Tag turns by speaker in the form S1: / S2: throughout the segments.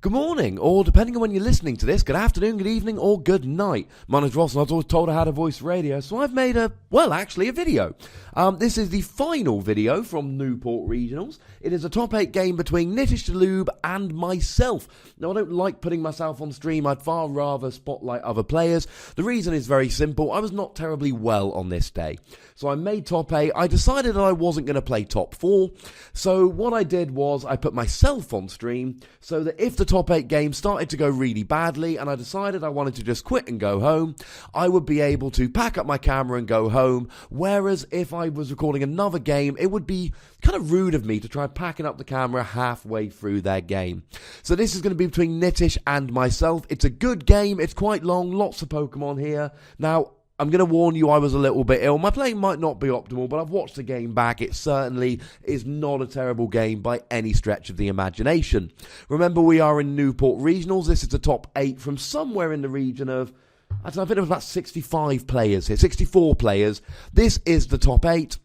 S1: Good morning, or depending on when you're listening to this, good afternoon, good evening, or good night. My name's Ross, and I was always told I had a voice radio, so I've made a video. This is the final video from Newport Regionals. It is a top 8 game between Nitish Delube and myself. Now, I don't like putting myself on stream. I'd far rather spotlight other players. The reason is very simple. I was not terribly well on this day. So I made top 8. I decided that I wasn't going to play top 4. So what I did was I put myself on stream so that if the top 8 game started to go really badly and I decided I wanted to just quit and go home, I would be able to pack up my camera and go home. Whereas if I was recording another game, it would be kind of rude of me to try packing up the camera halfway through their game. So this is going to be between Nitish and myself. It's a good game. It's quite long. Lots of Pokemon here. Now, I'm going to warn you, I was a little bit ill. My playing might not be optimal, but I've watched the game back. It certainly is not a terrible game by any stretch of the imagination. Remember, we are in Newport Regionals. This is the top 8 from somewhere in the region of, I think it was about 65 players here, 64 players. This is the top 8.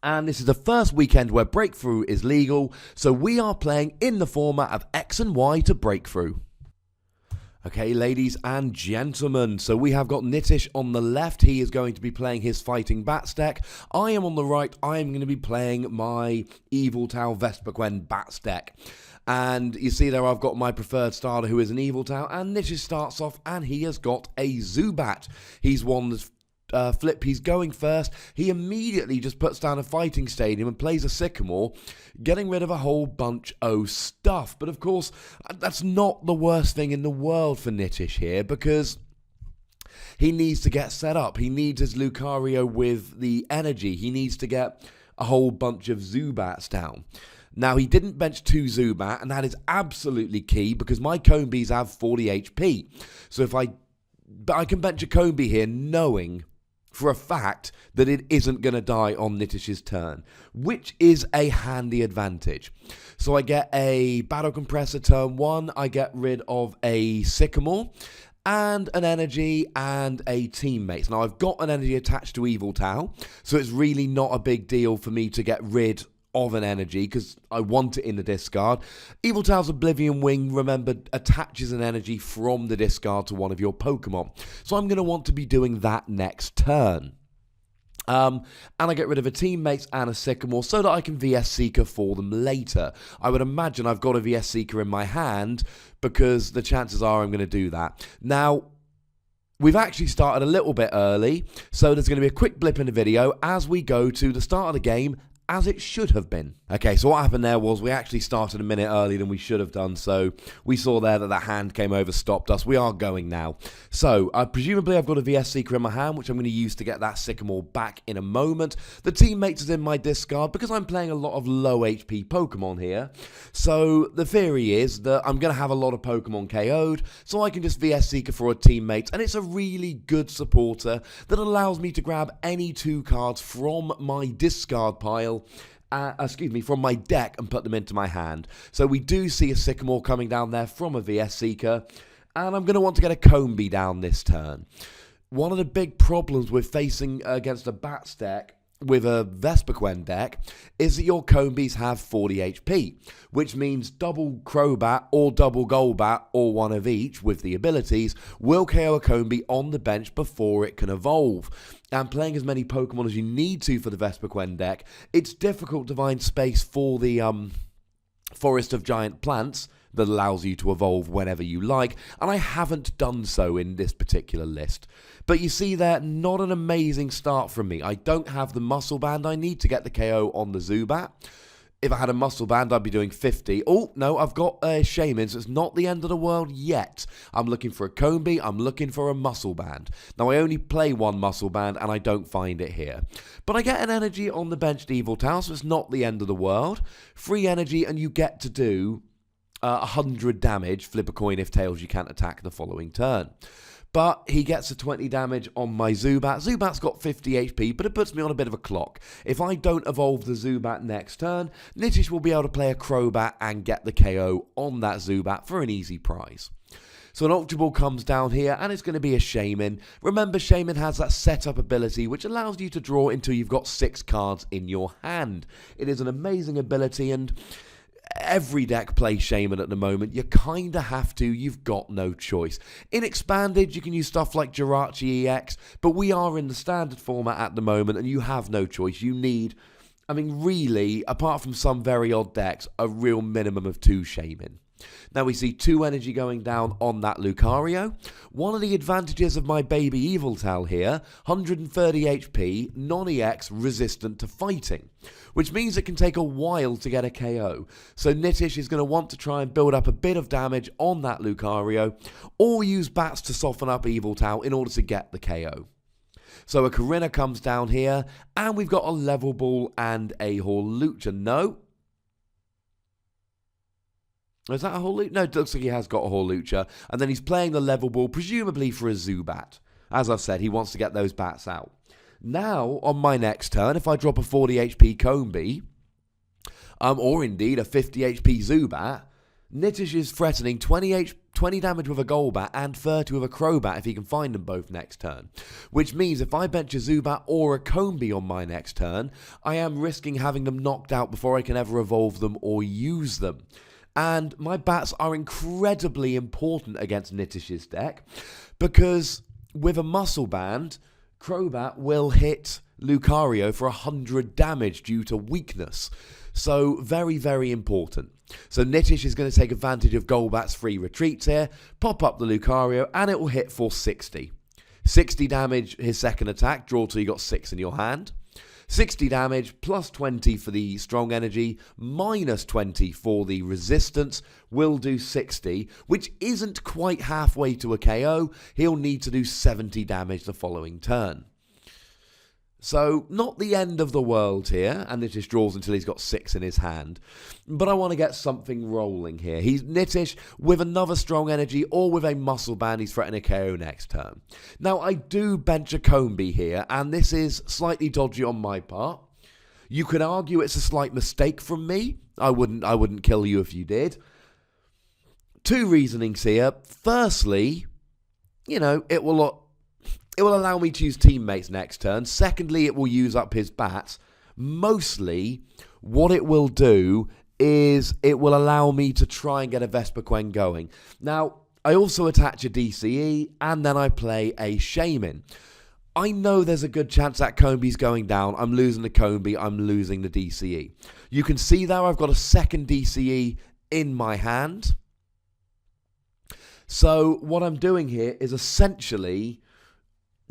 S1: And this is the first weekend where Breakthrough is legal. So we are playing in the format of X and Y to Breakthrough. Okay, ladies and gentlemen, so we have got Nitish on the left. He is going to be playing his Fighting Bats deck. I am on the right. I am going to be playing my Yveltal Vespiquen Bats deck. And you see there I've got my preferred starter who is an Yveltal, and Nitish starts off and he has got a Zubat. He's won this flip, he's going first. He immediately just puts down a fighting stadium and plays a Sycamore, getting rid of a whole bunch of stuff. But of course, that's not the worst thing in the world for Nitish here, because he needs to get set up. He needs his Lucario with the energy. He needs to get a whole bunch of Zubats down. Now, he didn't bench 2 Zubat, and that is absolutely key because my Combees have 40 HP. So but I can bench a Combe here knowing for a fact that it isn't going to die on Nitish's turn, which is a handy advantage. So I get a Battle Compressor turn 1, I get rid of a Sycamore, and an energy and a teammates. Now I've got an energy attached to Yveltal, so it's really not a big deal for me to get rid of an energy because I want it in the discard. Yveltal's Oblivion Wing, remember, attaches an energy from the discard to one of your Pokemon. So I'm going to want to be doing that next turn. And I get rid of a teammates and a Sycamore so that I can VS Seeker for them later. I would imagine I've got a VS Seeker in my hand because the chances are I'm going to do that. Now, we've actually started a little bit early, so there's going to be a quick blip in the video as we go to the start of the game, as it should have been. Okay, so what happened there was we actually started a minute earlier than we should have done, so we saw there that the hand came over, stopped us. We are going now. So, presumably I've got a VS Seeker in my hand, which I'm going to use to get that Sycamore back in a moment. The teammates is in my discard because I'm playing a lot of low HP Pokemon here. So, the theory is that I'm going to have a lot of Pokemon KO'd, so I can just VS Seeker for a teammate, and it's a really good supporter that allows me to grab any 2 cards from my discard pile, from my deck, and put them into my hand. So we do see a Sycamore coming down there from a VS Seeker, and I'm going to want to get a Combe down this turn. One of the big problems with facing against a Bats deck with a Vespiquen deck is that your Combees have 40 HP, which means double Crobat or double Golbat or one of each with the abilities will KO a Combe on the bench before it can evolve. And playing as many Pokemon as you need to for the Vespiquen deck, it's difficult to find space for the Forest of Giant Plants that allows you to evolve whenever you like, and I haven't done so in this particular list. But you see there, not an amazing start from me. I don't have the Muscle Band I need to get the KO on the Zubat. If I had a Muscle Band, I'd be doing 50. Oh, no, I've got a Shaman, so it's not the end of the world yet. I'm looking for a Combe, I'm looking for a Muscle Band. Now, I only play 1 Muscle Band, and I don't find it here. But I get an energy on the benched Yveltal, so it's not the end of the world. Free energy, and you get to do 100 damage. Flip a coin if tails, you can't attack the following turn. But he gets a 20 damage on my Zubat. Zubat's got 50 HP, but it puts me on a bit of a clock. If I don't evolve the Zubat next turn, Nitish will be able to play a Crobat and get the KO on that Zubat for an easy prize. So an Ultra Ball comes down here, and it's going to be a Shaman. Remember, Shaman has that setup ability, which allows you to draw until you've got 6 cards in your hand. It is an amazing ability, and every deck plays Shaman at the moment. You kind of have to. You've got no choice. In Expanded, you can use stuff like Jirachi EX, but we are in the Standard format at the moment, and you have no choice. You need, I mean, really, apart from some very odd decks, a real minimum of 2 Shaman. Now we see 2 energy going down on that Lucario. One of the advantages of my baby Yveltal here, 130 HP, non-EX, resistant to fighting, which means it can take a while to get a KO. So Nitish is going to want to try and build up a bit of damage on that Lucario, or use Bats to soften up Yveltal in order to get the KO. So a Corinna comes down here, and we've got a Level Ball and a Hawlucha. No. Is that a Hawlucha? No, it looks like he has got a Hawlucha. And then he's playing the Level Ball, presumably for a Zubat. As I've said, he wants to get those bats out. Now, on my next turn, if I drop a 40 HP Combi, or indeed a 50 HP Zubat, Nitish is threatening 20 damage with a Golbat and 30 with a Crobat if he can find them both next turn. Which means if I bench a Zubat or a Combi on my next turn, I am risking having them knocked out before I can ever evolve them or use them. And my bats are incredibly important against Nitish's deck, because with a Muscle Band, Crobat will hit Lucario for 100 damage due to weakness. So very, very important. So Nitish is going to take advantage of Golbat's free retreats here, pop up the Lucario, and it will hit for 60. 60 damage his second attack, draw till you got 6 in your hand. 60 damage, plus 20 for the strong energy, minus 20 for the resistance, will do 60, which isn't quite halfway to a KO. He'll need to do 70 damage the following turn. So, not the end of the world here, and Nitish draws until he's got 6 in his hand. But I want to get something rolling here. He's Nitish with another strong energy, or with a Muscle Band, he's threatening a KO next turn. Now, I do bench a Combi here, and this is slightly dodgy on my part. You could argue it's a slight mistake from me. I wouldn't kill you if you did. 2 reasonings here. Firstly, it will allow me to use teammates next turn. Secondly, it will use up his bats. Mostly, what it will do is it will allow me to try and get a Vespiquen going. Now, I also attach a DCE, and then I play a Shaman. I know there's a good chance that Combi's going down. I'm losing the Combi, I'm losing the DCE. You can see there I've got a second DCE in my hand. So, what I'm doing here is essentially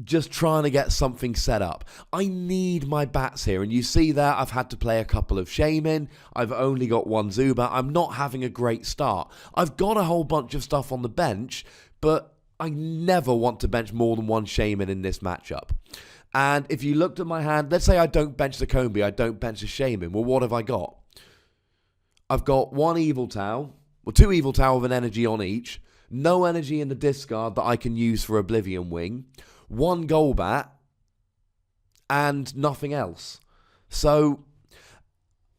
S1: just trying to get something set up. I need my bats here, and you see there I've had to play a couple of Shaman. I've only got 1 Zubat. I'm not having a great start. I've got a whole bunch of stuff on the bench, but I never want to bench more than 1 Shaman in this matchup. And if you looked at my hand, let's say I don't bench the Combi, I don't bench a Shaman. Well, what have I got? I've got 1 Yveltal, or 2 Yveltal with an energy on each, no energy in the discard that I can use for Oblivion Wing, 1 Golbat, and nothing else. So,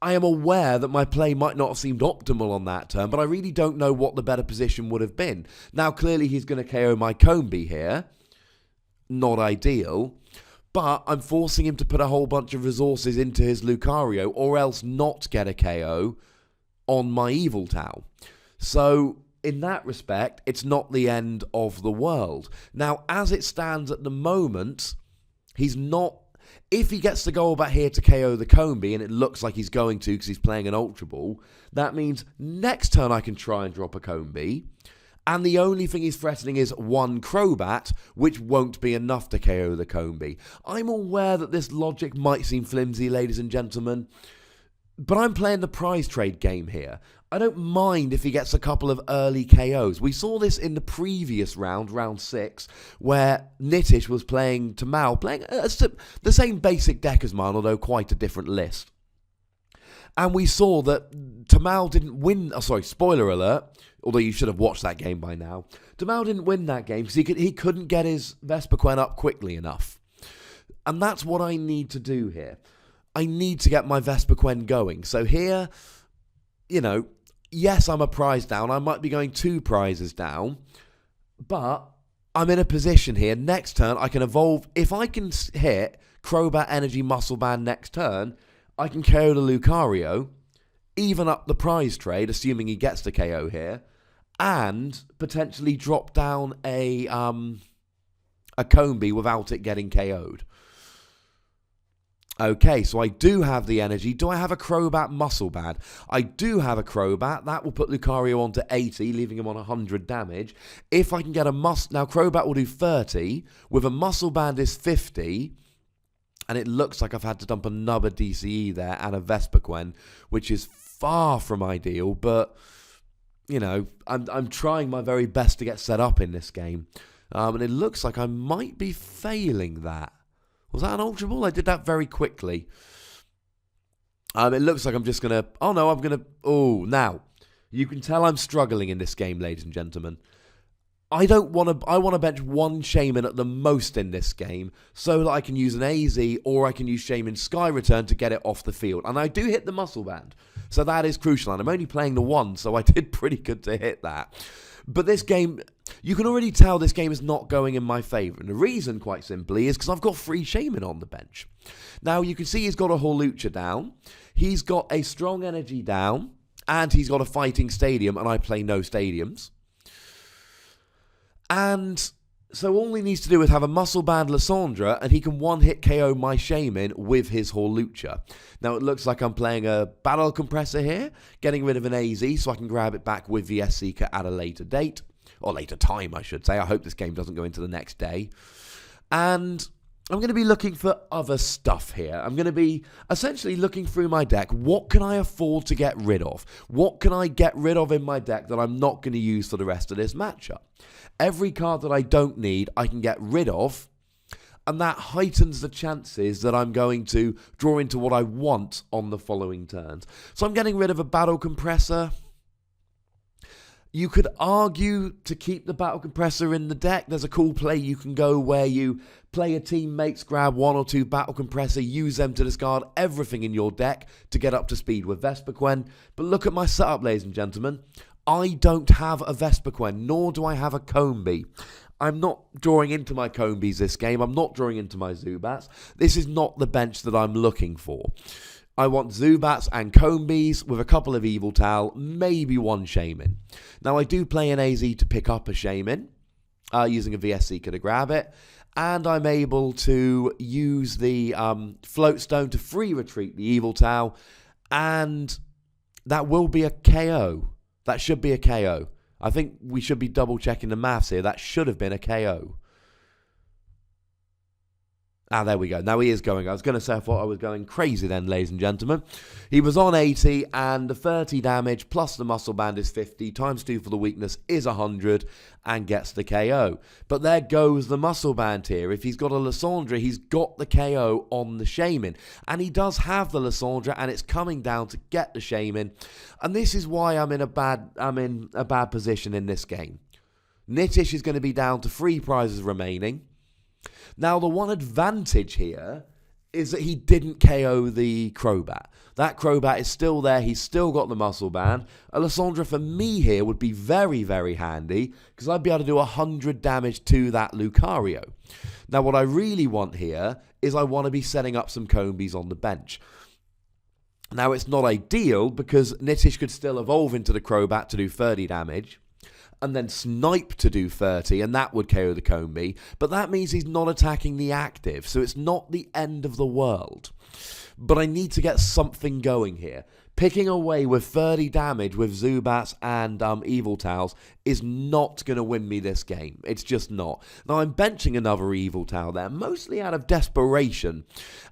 S1: I am aware that my play might not have seemed optimal on that turn, but I really don't know what the better position would have been. Now, clearly he's going to KO my Combi here. Not ideal. But I'm forcing him to put a whole bunch of resources into his Lucario, or else not get a KO on my Yveltal. So, in that respect, it's not the end of the world. Now, as it stands at the moment, he's not... If he gets the Golbat here to KO the Combi, and it looks like he's going to because he's playing an Ultra Ball, that means next turn I can try and drop a Combi, and the only thing he's threatening is 1 Crobat, which won't be enough to KO the Combi. I'm aware that this logic might seem flimsy, ladies and gentlemen, but I'm playing the prize trade game here. I don't mind if he gets a couple of early KOs. We saw this in the previous round, round 6, where Nitish was playing Tamal, playing the same basic deck as mine, although quite a different list. And we saw that Tamal didn't win... Oh, sorry, spoiler alert, although you should have watched that game by now. Tamal didn't win that game because he couldn't get his Vespiquen up quickly enough. And that's what I need to do here. I need to get my Vespiquen going. So here, yes, I'm a prize down. I might be going 2 prizes down. But I'm in a position here. Next turn, I can evolve. If I can hit Crobat Energy Muscle Band next turn, I can KO the Lucario. even up the prize trade, assuming he gets the KO here, and potentially drop down a Combi without it getting KO'd. Okay, so I do have the energy. Do I have a Crobat Muscle Band? I do have a Crobat. That will put Lucario onto 80, leaving him on 100 damage. If I can get a Now, Crobat will do 30. With a Muscle Band is 50. And it looks like I've had to dump another DCE there and a Vespiquen, which is far from ideal. But, you know, I'm trying my very best to get set up in this game. And it looks like I might be failing that. Was that an Ultra Ball? I did that very quickly. It looks like I'm just going to... Oh, no, I'm going to... Oh, now, you can tell I'm struggling in this game, ladies and gentlemen. I want to bench one Shaman at the most in this game so that I can use an AZ or I can use Shaman Sky Return to get it off the field. And I do hit the Muscle Band, so that is crucial. And I'm only playing the one, so I did pretty good to hit that. But this game, you can already tell this game is not going in my favour. And the reason, quite simply, is because I've got 3 Shaman on the bench. Now, you can see he's got a Hawlucha down. He's got a Strong Energy down. And he's got a Fighting Stadium, and I play no Stadiums. And so all he needs to do is have a Muscle Band Lysandra, and he can one-hit KO my Shaman with his Hawlucha. Now, it looks like I'm playing a Battle Compressor here, getting rid of an AZ so I can grab it back with VS Seeker at a later date. Or later time, I should say. I hope this game doesn't go into the next day. And I'm going to be looking for other stuff here. I'm going to be essentially looking through my deck. What can I afford to get rid of? What can I get rid of in my deck that I'm not going to use for the rest of this matchup? Every card that I don't need, I can get rid of. And that heightens the chances that I'm going to draw into what I want on the following turns. So I'm getting rid of a Battle Compressor. You could argue to keep the Battle Compressor in the deck. There's a cool play you can go where you play your teammates, grab 1 or 2 Battle Compressor, use them to discard everything in your deck to get up to speed with Vespiquen. But look at my setup, ladies and gentlemen. I don't have a Vespiquen, nor do I have a Combi. I'm not drawing into my Combis this game. I'm not drawing into my Zubats. This is not the bench that I'm looking for. I want Zubats and Combis with a couple of Yveltal, maybe 1 Shaman. Now, I do play an AZ to pick up a Shaman, using a VS Seeker to grab it. And I'm able to use the Float Stone to free retreat the Yveltal. And that will be a KO. That should be a KO. I think we should be double checking the maths here. That should have been a KO. Ah, there we go. Now he is going. I was going to say I thought I was going crazy then, ladies and gentlemen. He was on 80, and the 30 damage plus the Muscle Band is 50, times 2 for the weakness is 100, and gets the KO. But there goes the Muscle Band here. If he's got a Lysandra, he's got the KO on the Shaman. And he does have the Lysandra, and it's coming down to get the Shaman. And this is why I'm in a bad position in this game. Nitish is going to be down to 3 prizes remaining. Now, the one advantage here is that he didn't KO the Crobat. That Crobat is still there. He's still got the Muscle Band. A Lysandra for me here would be very, very handy because I'd be able to do 100 damage to that Lucario. Now, what I really want here is I want to be setting up some Combis on the bench. Now, it's not ideal because Nitish could still evolve into the Crobat to do 30 damage. And then Snipe to do 30, and that would KO the Combi. But that means he's not attacking the active, so it's not the end of the world. But I need to get something going here. Picking away with 30 damage with Zubats and Yveltals is not going to win me this game. It's just not. Now, I'm benching another Yveltal there, mostly out of desperation.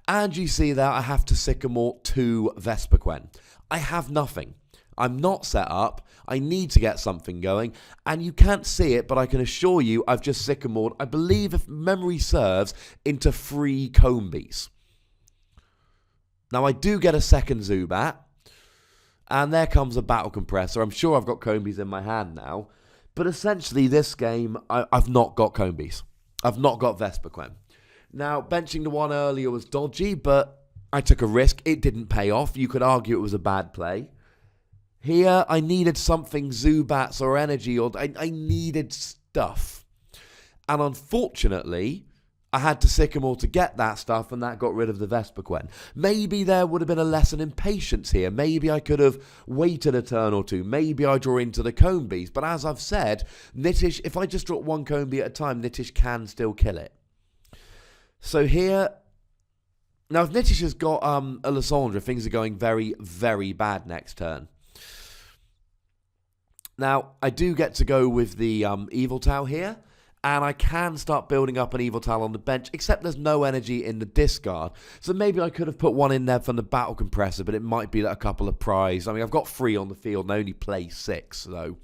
S1: And you see there, I have to Sycamore to Vespiquen. I have nothing. I'm not set up. I need to get something going. And you can't see it, but I can assure you I've just Sycamored, I believe, if memory serves, into 3 Combis. Now, I do get a second Zubat. And there comes a Battle Compressor. I'm sure I've got Combis in my hand now. But essentially, this game, I've not got Combis. I've not got Vespiquen. Now, benching the one earlier was dodgy, but I took a risk. It didn't pay off. You could argue it was a bad play. Here, I needed something Zubats or energy, or I needed stuff. And unfortunately, I had to Sycamore to get that stuff, and that got rid of the Vespiquen. Maybe there would have been a lesson in patience here. Maybe I could have waited a turn or two. Maybe I draw into the Combees. But as I've said, Nitish, if I just drop one Combee at a time, Nitish can still kill it. So here... Now, if Nitish has got a Lysandre, things are going very, very bad next turn. Now, I do get to go with the Yveltal here, and I can start building up an Yveltal on the bench, except there's no energy in the discard. So maybe I could have put one in there from the Battle Compressor, but it might be that a couple of prize. I mean, I've got 3 on the field, and I only play 6, so,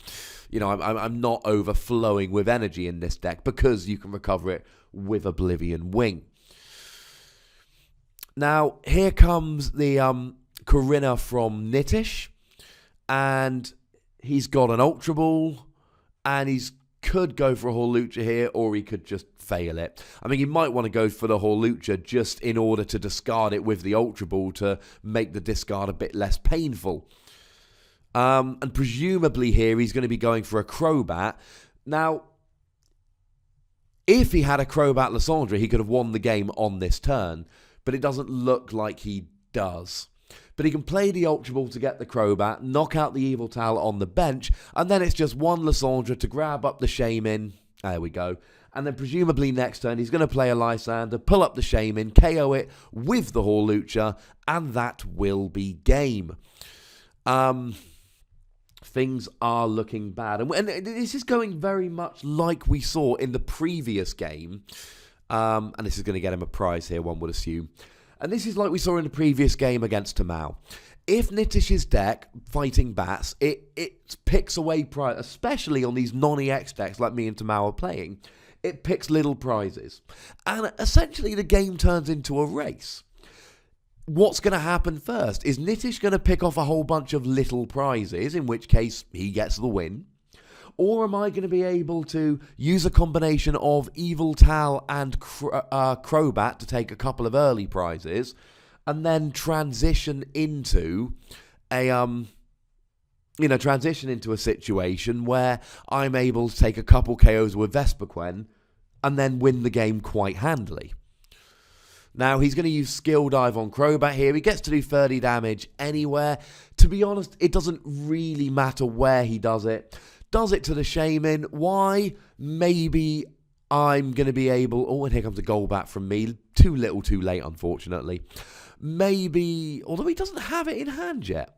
S1: you know, I'm not overflowing with energy in this deck, because you can recover it with Oblivion Wing. Now, here comes the Corinna from Nitish, and he's got an Ultra Ball, and he's could go for a Hawlucha here, or he could just fail it. I mean, he might want to go for the Hawlucha just in order to discard it with the Ultra Ball to make the discard a bit less painful. And presumably here he's going to be going for a Crobat. Now, if he had a Crobat Lysandre, he could have won the game on this turn, but it doesn't look like he does. But he can play the Ultra Ball to get the Crobat, knock out the Yveltal on the bench, and then it's just one Lysandre to grab up the Shaman. There we go. And then presumably next turn he's going to play a Lysander, pull up the Shaman, KO it with the Hawlucha, and that will be game. Things are looking bad. And this is going very much like we saw in the previous game. And this is going to get him a prize here, one would assume. And this is like we saw in the previous game against Tamao. If Nitish's deck, fighting bats, it picks away prize, especially on these non-EX decks like me and Tamao are playing, it picks little prizes. And essentially the game turns into a race. What's going to happen first? Is Nitish going to pick off a whole bunch of little prizes, in which case he gets the win? Or am I going to be able to use a combination of Yveltal and Crobat to take a couple of early prizes, and then transition into a situation where I'm able to take a couple KOs with Vespiquen and then win the game quite handily? Now, he's going to use Skill Dive on Crobat here. He gets to do 30 damage anywhere. To be honest, it doesn't really matter where he does it. Does it to the Shaman. Why? Maybe I'm going to be able... Oh, and here comes a Golbat from me. Too little, too late, unfortunately. Maybe... Although he doesn't have it in hand yet.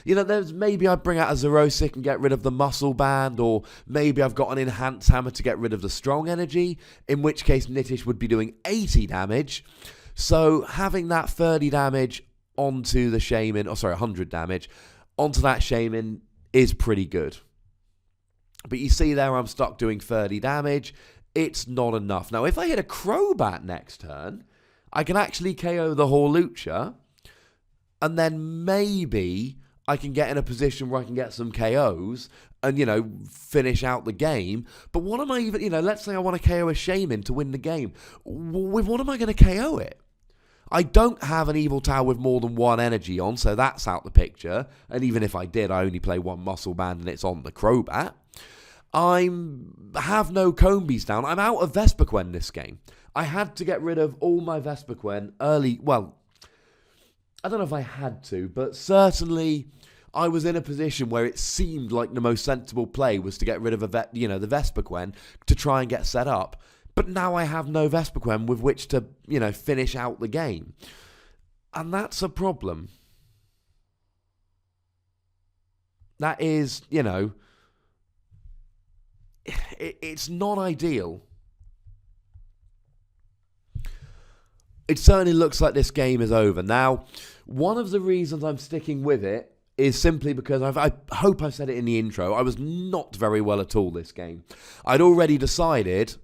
S1: You know, maybe I bring out a Zerosic and get rid of the Muscle Band, or maybe I've got an Enhance Hammer to get rid of the Strong Energy, in which case Nitish would be doing 80 damage. So having that 30 damage onto the Shaman... 100 damage onto that Shaman is pretty good. But you see there I'm stuck doing 30 damage. It's not enough. Now, if I hit a Crobat next turn, I can actually KO the Hawlucha, and then maybe I can get in a position where I can get some KOs and, you know, finish out the game. But what am I even... You know, let's say I want to KO a Shaman to win the game. With what am I going to KO it? I don't have an Yveltal with more than one energy on, so that's out the picture. And even if I did, I only play one Muscle Band and it's on the Crobat. I have no Combees down. I'm out of Vespiquen this game. I had to get rid of all my Vespiquen early. Well, I don't know if I had to, but certainly I was in a position where it seemed like the most sensible play was to get rid of the Vespiquen to try and get set up. But now I have no Vespiquen with which to, you know, finish out the game. And that's a problem. That is, you know... It's not ideal. It certainly looks like this game is over. Now, one of the reasons I'm sticking with it is simply because I hope I said it in the intro. I was not very well at all this game. I'd already decided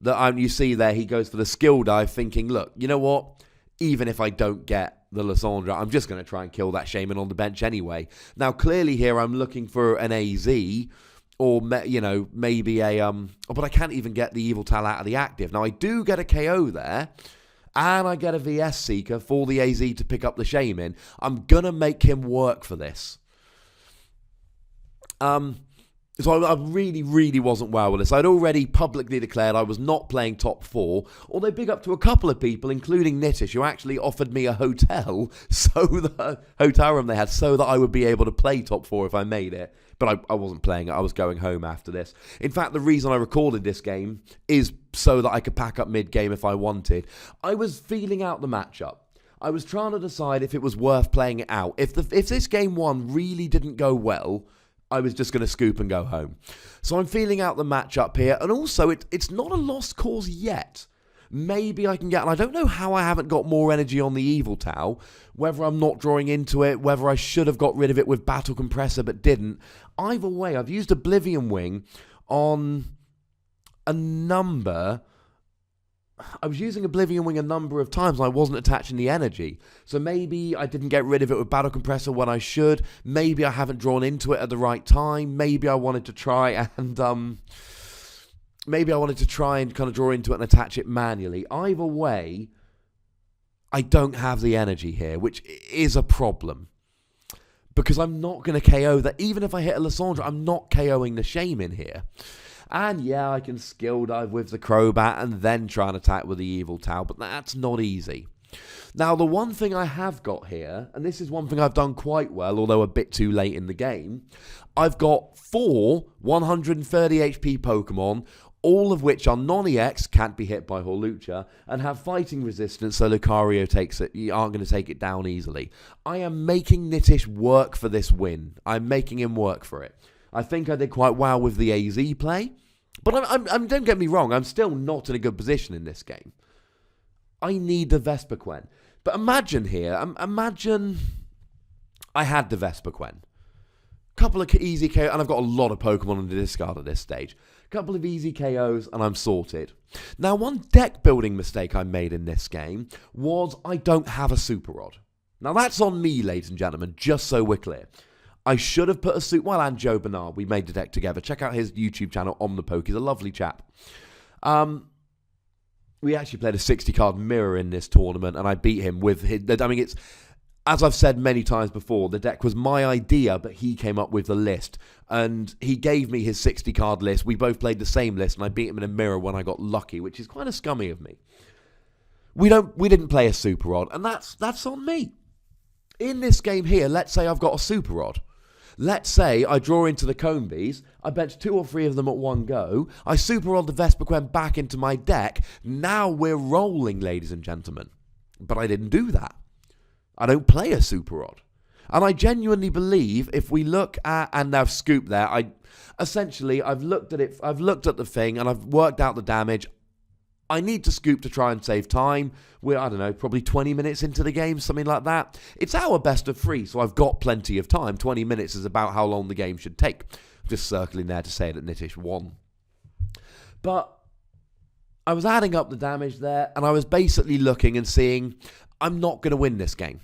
S1: that you see there he goes for the Skill Dive, thinking, look, you know what? Even if I don't get the Lysandre, I'm just going to try and kill that Shaman on the bench anyway. Now, clearly here I'm looking for an AZ... Or, you know, maybe but I can't even get the Yveltal out of the active. Now, I do get a KO there, and I get a VS Seeker for the AZ to pick up the Shaman. I'm going to make him work for this. So I really wasn't well with this. I'd already publicly declared I was not playing top 4, although big up to a couple of people, including Nitish, who actually offered me a hotel, hotel room they had, so that I would be able to play top 4 if I made it. But I wasn't playing it. I was going home after this. In fact, the reason I recorded this game is so that I could pack up mid-game if I wanted. I was feeling out the matchup. I was trying to decide if it was worth playing it out. If this game 1 really didn't go well, I was just going to scoop and go home. So I'm feeling out the matchup here. And also, it's not a lost cause yet. Maybe I can get... And I don't know how I haven't got more energy on the Yveltal. Whether I'm not drawing into it. Whether I should have got rid of it with Battle Compressor but didn't. Either way, I've used Oblivion Wing on a number... I was using Oblivion Wing a number of times and I wasn't attaching the energy. So maybe I didn't get rid of it with Battle Compressor when I should. Maybe I haven't drawn into it at the right time. Maybe I wanted to try and kind of draw into it and attach it manually. Either way, I don't have the energy here, which is a problem. Because I'm not going to KO that. Even if I hit a Lysandra, I'm not KOing the Shaman here. And yeah, I can skill dive with the Crobat and then try and attack with the Yveltal, but that's not easy. Now, the one thing I have got here, and this is one thing I've done quite well, although a bit too late in the game, I've got 4 130 HP Pokemon, all of which are non-EX, can't be hit by Hawlucha, and have fighting resistance, so Lucario you aren't going to take it down easily. I am making Nitish work for this win. I'm making him work for it. I think I did quite well with the AZ play. But don't get me wrong, I'm still not in a good position in this game. I need the Vespiquen. But imagine here, imagine I had the Vespiquen. Couple of easy KOs, and I've got a lot of Pokemon in the discard at this stage. Couple of easy KOs, and I'm sorted. Now, one deck building mistake I made in this game was I don't have a Super Rod. Now, that's on me, ladies and gentlemen, just so we're clear. I should have put a suit. Well, and Joe Bernard, we made the deck together. Check out his YouTube channel, Omnipoke. He's a lovely chap. We actually played a 60-card mirror in this tournament, and I beat him with his... I mean, it's... As I've said many times before, the deck was my idea, but he came up with the list. And he gave me his 60-card list. We both played the same list, and I beat him in a mirror when I got lucky, which is kind of scummy of me. We didn't play a Super Rod, and that's on me. In this game here, let's say I've got a Super Rod. Let's say I draw into the Combees, I bench 2 or 3 of them at one go, I Super Rod the Vespiquen back into my deck, now we're rolling, ladies and gentlemen. But I didn't do that. I don't play a Super Rod. And I genuinely believe if we look at, and now Scoop there, I've looked at it, I've looked at the thing and I've worked out the damage. I need to Scoop to try and save time. We're, I don't know, probably 20 minutes into the game, something like that. It's our best of 3, so I've got plenty of time. 20 minutes is about how long the game should take. I'm just circling there to say that Nitish won. But I was adding up the damage there, and I was basically looking and seeing, I'm not going to win this game.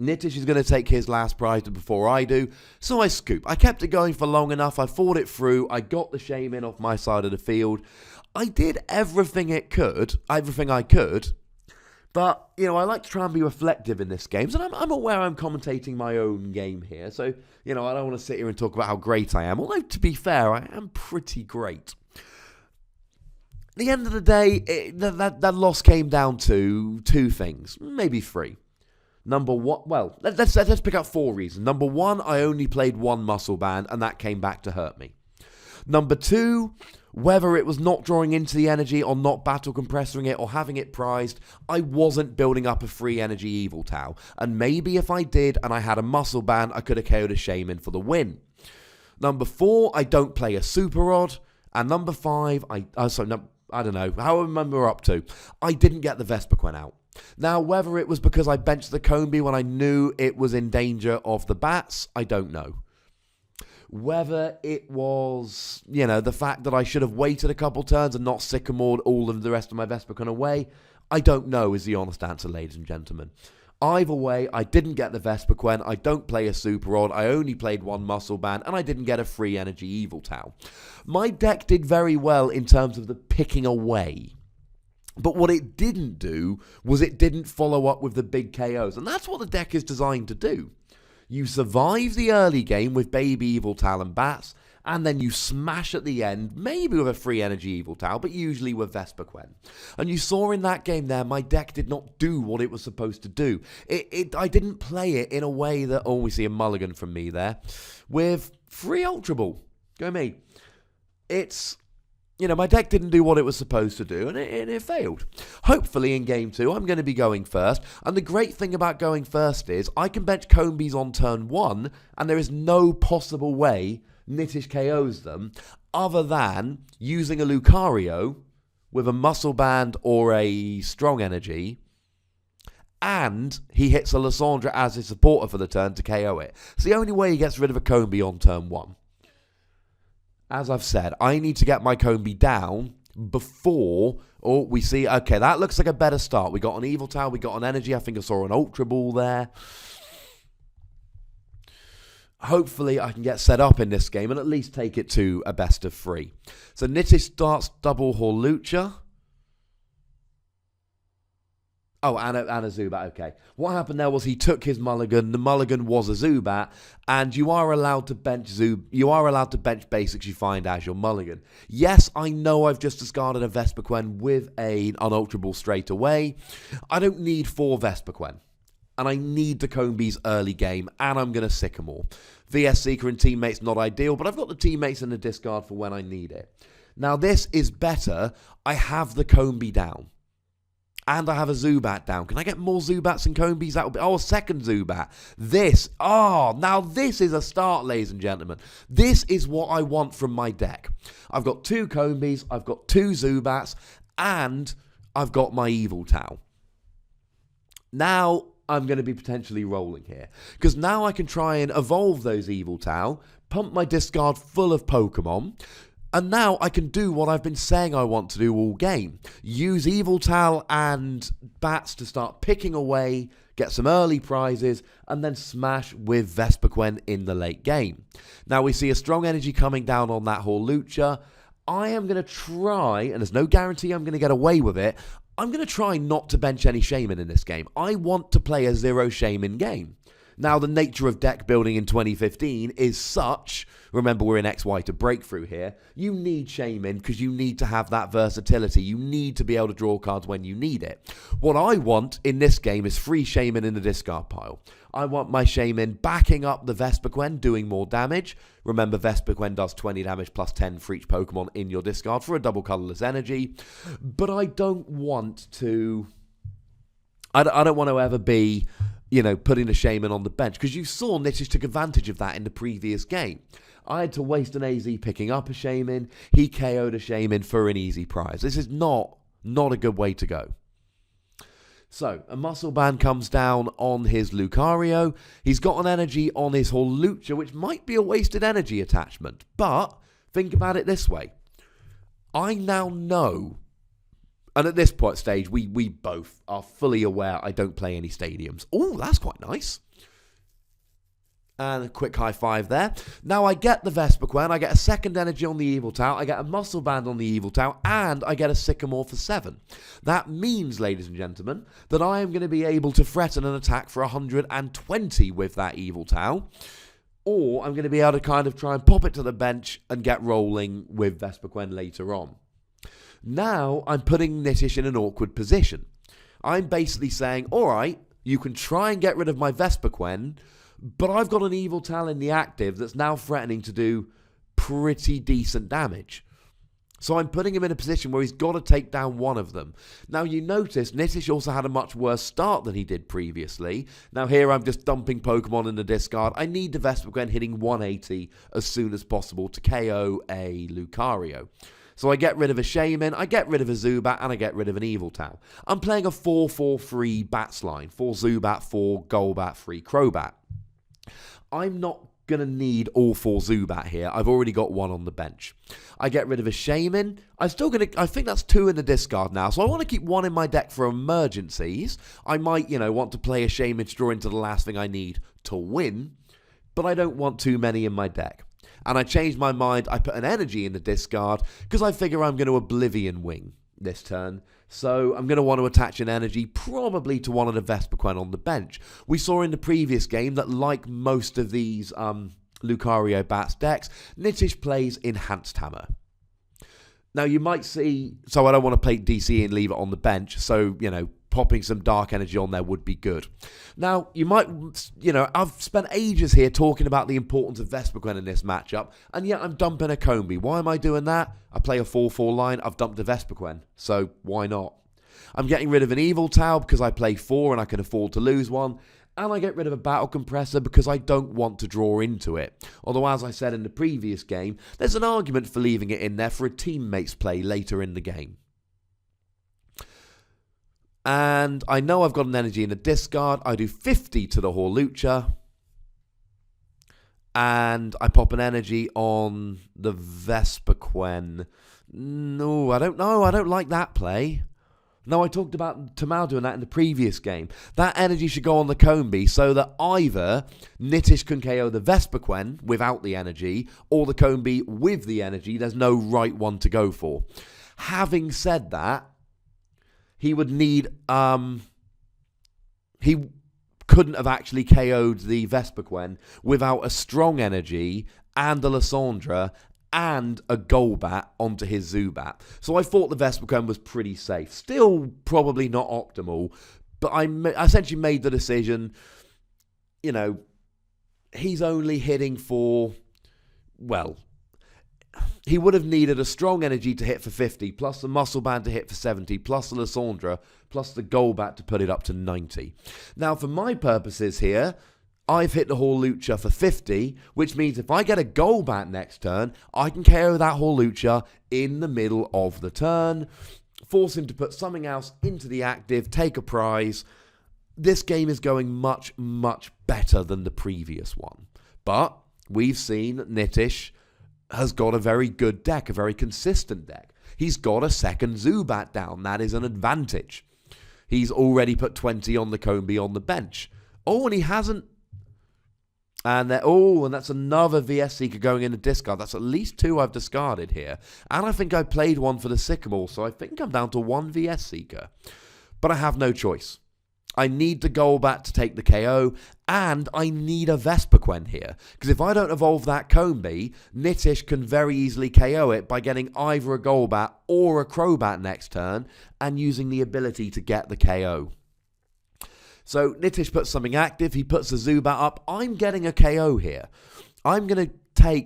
S1: Nitish is going to take his last prize before I do, so I Scoop. I kept it going for long enough, I fought it through, I got the Shaman off my side of the field. I did everything I could, but, you know, I like to try and be reflective in this game, and I'm aware I'm commentating my own game here, so, you know, I don't want to sit here and talk about how great I am, although, to be fair, I am pretty great. At the end of the day, that loss came down to 2 things, maybe 3. Number 1, well, let's pick out 4 reasons. Number 1, I only played 1 muscle band, and that came back to hurt me. Number 2, whether it was not drawing into the energy or not battle compressoring it or having it prized, I wasn't building up a free energy Yveltal. And maybe if I did and I had a muscle band, I could have KO'd a Shaman for the win. Number 4, I don't play a Super Rod. And number 5, I don't know, however many we're up to, I didn't get the Vespiquen out. Now, whether it was because I benched the Combee when I knew it was in danger of the bats, I don't know. Whether it was, you know, the fact that I should have waited a couple turns and not sycamored all of the rest of my Vespiquen away, I don't know is the honest answer, ladies and gentlemen. Either way, I didn't get the Vespiquen, I don't play a Super Rod, I only played 1 muscle band, and I didn't get a free energy Yveltal. My deck did very well in terms of the picking away. But what it didn't do was it didn't follow up with the big KOs. And that's what the deck is designed to do. You survive the early game with Baby Yveltal and Bats, and then you smash at the end, maybe with a free energy Yveltal, but usually with Vespiquen. And you saw in that game there, my deck did not do what it was supposed to do. I didn't play it in a way that, we see a mulligan from me there, with free Ultra Ball. Go me. It's... my deck didn't do what it was supposed to do, and it failed. Hopefully in Game 2, I'm going to be going first, and the great thing about going first is I can bench Combis on turn 1, and there is no possible way Nitish KOs them other than using a Lucario with a Muscle Band or a Strong Energy, and he hits a Lysandre as his supporter for the turn to KO it. It's the only way he gets rid of a Combi on turn 1. As I've said, I need to get my Combi down before we see, okay, that looks like a better start. We got an Yveltal, we got an Energy, I think I saw an Ultra Ball there. Hopefully I can get set up in this game and at least take it to a best of 3. So Nitish starts double Hawlucha. Oh, and a Zubat, okay. What happened there was he took his mulligan, the mulligan was a Zubat, and you are allowed to bench basics you find as your mulligan. Yes, I know I've just discarded a Vespiquen with an Ultra Ball straight away. I don't need 4 Vespiquen, and I need the Combis early game, and I'm going to Sycamore. VS Seeker and Teammates not ideal, but I've got the Teammates in the discard for when I need it. Now this is better. I have the Combi down. And I have a Zubat down. Can I get more Zubats and Combis? That would be... a second Zubat. Now this is a start, ladies and gentlemen. This is what I want from my deck. I've got 2 Combis, I've got 2 Zubats, and I've got my Yveltal. Now I'm going to be potentially rolling here. Because now I can try and evolve those Yveltal, pump my discard full of Pokemon, and now I can do what I've been saying I want to do all game. Use Yveltal and Bats to start picking away, get some early prizes, and then smash with Vespiquen in the late game. Now we see a Strong Energy coming down on that Hawlucha. I am going to try, and there's no guarantee I'm going to get away with it, I'm going to try not to bench any Shaman in this game. I want to play a 0 Shaman game. Now, the nature of deck building in 2015 is such, remember we're in XY to breakthrough here, you need Shaman because you need to have that versatility. You need to be able to draw cards when you need it. What I want in this game is free Shaman in the discard pile. I want my Shaman backing up the Vespiquen, doing more damage. Remember, Vespiquen does 20 damage plus 10 for each Pokemon in your discard for a double colorless energy. But I don't want to... I don't want to ever be... putting a Shaman on the bench. Because you saw Nitish took advantage of that in the previous game. I had to waste an AZ picking up a Shaman. He KO'd a Shaman for an easy prize. This is not a good way to go. So, a Muscle Band comes down on his Lucario. He's got an energy on his Hawlucha, which might be a wasted energy attachment. But, think about it this way. I now know... And at this point stage, we both are fully aware I don't play any stadiums. Oh, that's quite nice. And a quick high five there. Now I get the Vespiquen, I get a second energy on the Yveltal, I get a Muscle Band on the Yveltal, and I get a Sycamore for 7. That means, ladies and gentlemen, that I am going to be able to threaten an attack for 120 with that Yveltal. Or I'm going to be able to kind of try and pop it to the bench and get rolling with Vespiquen later on. Now, I'm putting Nitish in an awkward position. I'm basically saying, alright, you can try and get rid of my Vespiquen, but I've got an Yveltal in the active that's now threatening to do pretty decent damage. So I'm putting him in a position where he's got to take down one of them. Now, you notice Nitish also had a much worse start than he did previously. Now, here I'm just dumping Pokemon in the discard. I need the Vespiquen hitting 180 as soon as possible to KO a Lucario. So I get rid of a Shaman, I get rid of a Zubat, and I get rid of an Yveltal. I'm playing a 4-4-3 Bats line. 4 Zubat, 4 Golbat, 3 Crobat. I'm not going to need all 4 Zubat here. I've already got one on the bench. I get rid of a Shaman. I think that's 2 in the discard now. So I want to keep 1 in my deck for emergencies. I might, want to play a Shaman to draw into the last thing I need to win. But I don't want too many in my deck. And I changed my mind. I put an energy in the discard because I figure I'm going to Oblivion Wing this turn. So I'm going to want to attach an energy probably to one of the Vespiquen on the bench. We saw in the previous game that like most of these Lucario Bats decks, Nitish plays Enhanced Hammer. Now, you might see, so I don't want to play DC and leave it on the bench, so, popping some Dark Energy on there would be good. Now, you might, I've spent ages here talking about the importance of Vespiquen in this matchup, and yet I'm dumping a Combi. Why am I doing that? I play a 4-4 line, I've dumped a Vespiquen, so why not? I'm getting rid of an Yveltal because I play 4 and I can afford to lose one, and I get rid of a Battle Compressor because I don't want to draw into it. Although, as I said in the previous game, there's an argument for leaving it in there for a teammate's play later in the game. And I know I've got an energy in the discard. I do 50 to the Hawlucha. And I pop an energy on the Vespiquen. No, I don't know. I don't like that play. No, I talked about Tamal doing that in the previous game. That energy should go on the Combi so that either Nitish can KO the Vespiquen without the energy, or the Combi with the energy. There's no right one to go for. Having said that, he would need... he couldn't have actually KO'd the Vespiquen without a strong energy and a Lysandra and a Golbat onto his Zubat. So I thought the Vespiquen was pretty safe. Still probably not optimal, but I essentially made the decision, he's only hitting for, well, he would have needed a strong energy to hit for 50, plus the Muscle Band to hit for 70, plus the Lysandra, plus the Golbat to put it up to 90. Now, for my purposes here, I've hit the Hawlucha for 50, which means if I get a Golbat next turn, I can KO that Hawlucha in the middle of the turn, force him to put something else into the active, take a prize. This game is going much, much better than the previous one. But we've seen Nitish has got a very good deck, a very consistent deck. He's got a second Zubat down. That is an advantage. He's already put 20 on the Combi on the bench. Oh, and he hasn't. And that's another VS Seeker going in the discard. That's at least 2 I've discarded here. And I think I played one for the Sycamore, so I think I'm down to 1 VS Seeker. But I have no choice. I need the Golbat to take the KO, and I need a Vespiquen here. Because if I don't evolve that Combi, Nitish can very easily KO it by getting either a Golbat or a Crobat next turn, and using the ability to get the KO. So Nitish puts something active, he puts the Zubat up, I'm getting a KO here. I've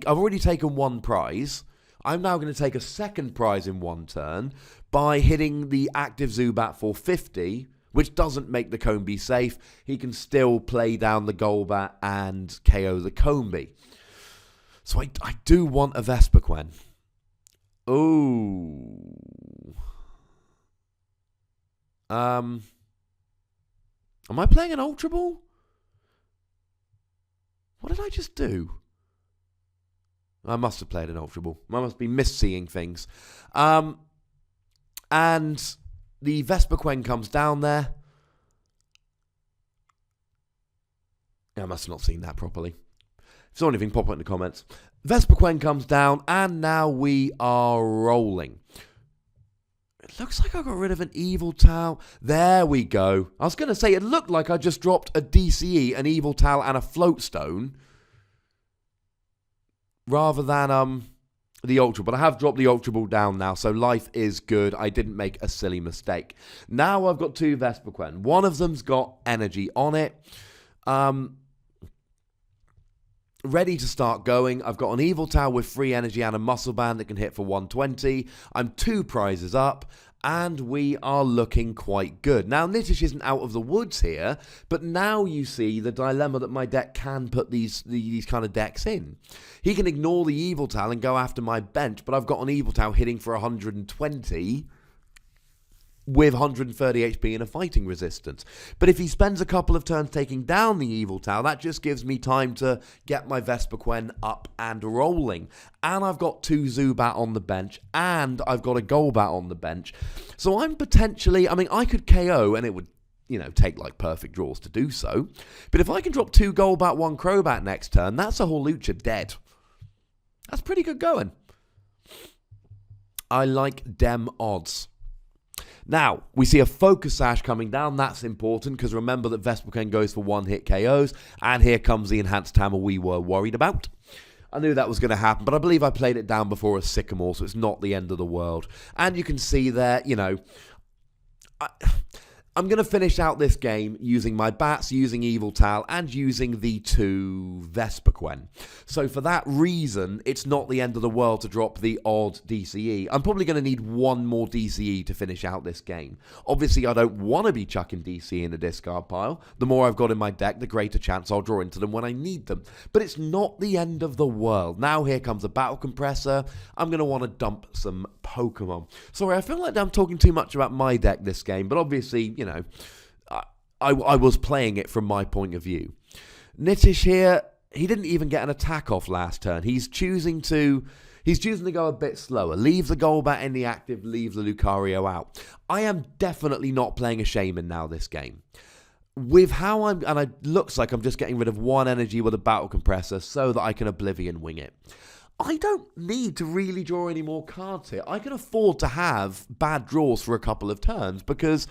S1: already taken 1 prize, I'm now going to take a second prize in 1 turn by hitting the active Zubat for 50, which doesn't make the Combi safe. He can still play down the Golbat and KO the Combi. So I do want a Vespiquen. Ooh. Am I playing an Ultra Ball? What did I just do? I must have played an Ultra Ball. I must be misseeing things. And the Vespiquen comes down there. I must have not seen that properly. If there's anything, pop it in the comments. Vespiquen comes down, and now we are rolling. It looks like I got rid of an Yveltal. There we go. I was going to say, it looked like I just dropped a DCE, an Yveltal, and a Floatstone, rather than the Ultra. But I have dropped the Ultra Ball down now, so life is good. I didn't make a silly mistake. Now I've got 2 Vespiquen. One of them's got energy on it. Ready to start going. I've got an Yveltal with free energy and a Muscle Band that can hit for 120. I'm 2 prizes up, and we are looking quite good. Now, Nitish isn't out of the woods here, but now you see the dilemma that my deck can put these kind of decks in. He can ignore the Yveltal and go after my bench, but I've got an Yveltal hitting for 120 with 130 HP and a fighting resistance. But if he spends a couple of turns taking down the Yveltal, that just gives me time to get my Vespiquen up and rolling. And I've got 2 Zubat on the bench, and I've got a Golbat on the bench. So I'm potentially, I could KO, and it would, take like perfect draws to do so. But if I can drop 2 Golbat, 1 Crobat next turn, that's a Hawlucha dead. That's pretty good going. I like dem odds. Now, we see a Focus Sash coming down. That's important because remember that Vespiquen goes for one-hit KOs. And here comes the Enhanced Hammer we were worried about. I knew that was going to happen, but I believe I played it down before a Sycamore, so it's not the end of the world. And you can see there, I'm going to finish out this game using my Bats, using Yveltal, and using the 2 Vespiquen. So for that reason, it's not the end of the world to drop the odd DCE. I'm probably going to need one more DCE to finish out this game. Obviously, I don't want to be chucking DCE in the discard pile. The more I've got in my deck, the greater chance I'll draw into them when I need them. But it's not the end of the world. Now here comes a Battle Compressor. I'm going to want to dump some Pokemon. Sorry, I feel like I'm talking too much about my deck this game, but obviously, I was playing it from my point of view. Nitish here, he didn't even get an attack off last turn. He's choosing to go a bit slower. Leave the Golbat in the active, leave the Lucario out. I am definitely not playing a Shaman now this game. With how and it looks like I'm just getting rid of one energy with a Battle Compressor so that I can Oblivion Wing it. I don't need to really draw any more cards here. I can afford to have bad draws for a couple of turns because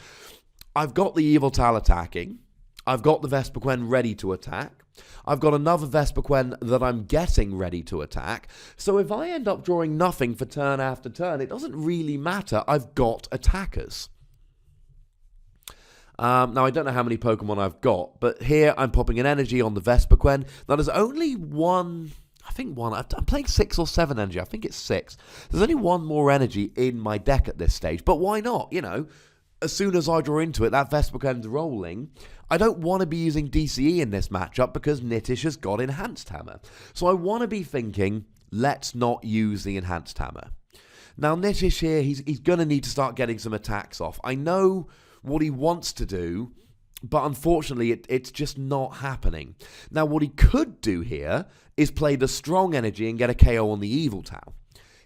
S1: I've got the Yveltal attacking. I've got the Vespiquen ready to attack. I've got another Vespiquen that I'm getting ready to attack. So if I end up drawing nothing for turn after turn, it doesn't really matter. I've got attackers. Now, I don't know how many Pokemon I've got, but here I'm popping an energy on the Vespiquen. Now, there's only one... I'm playing 6 or 7 energy. I think it's 6. There's only one more energy in my deck at this stage. But why not? As soon as I draw into it, that Vespiquen's rolling. I don't want to be using DCE in this matchup because Nitish has got Enhanced Hammer. So I want to be thinking, let's not use the Enhanced Hammer. Now, Nitish here, he's going to need to start getting some attacks off. I know what he wants to do, but unfortunately, it's just not happening. Now, what he could do here is play the strong energy and get a KO on the Yveltal.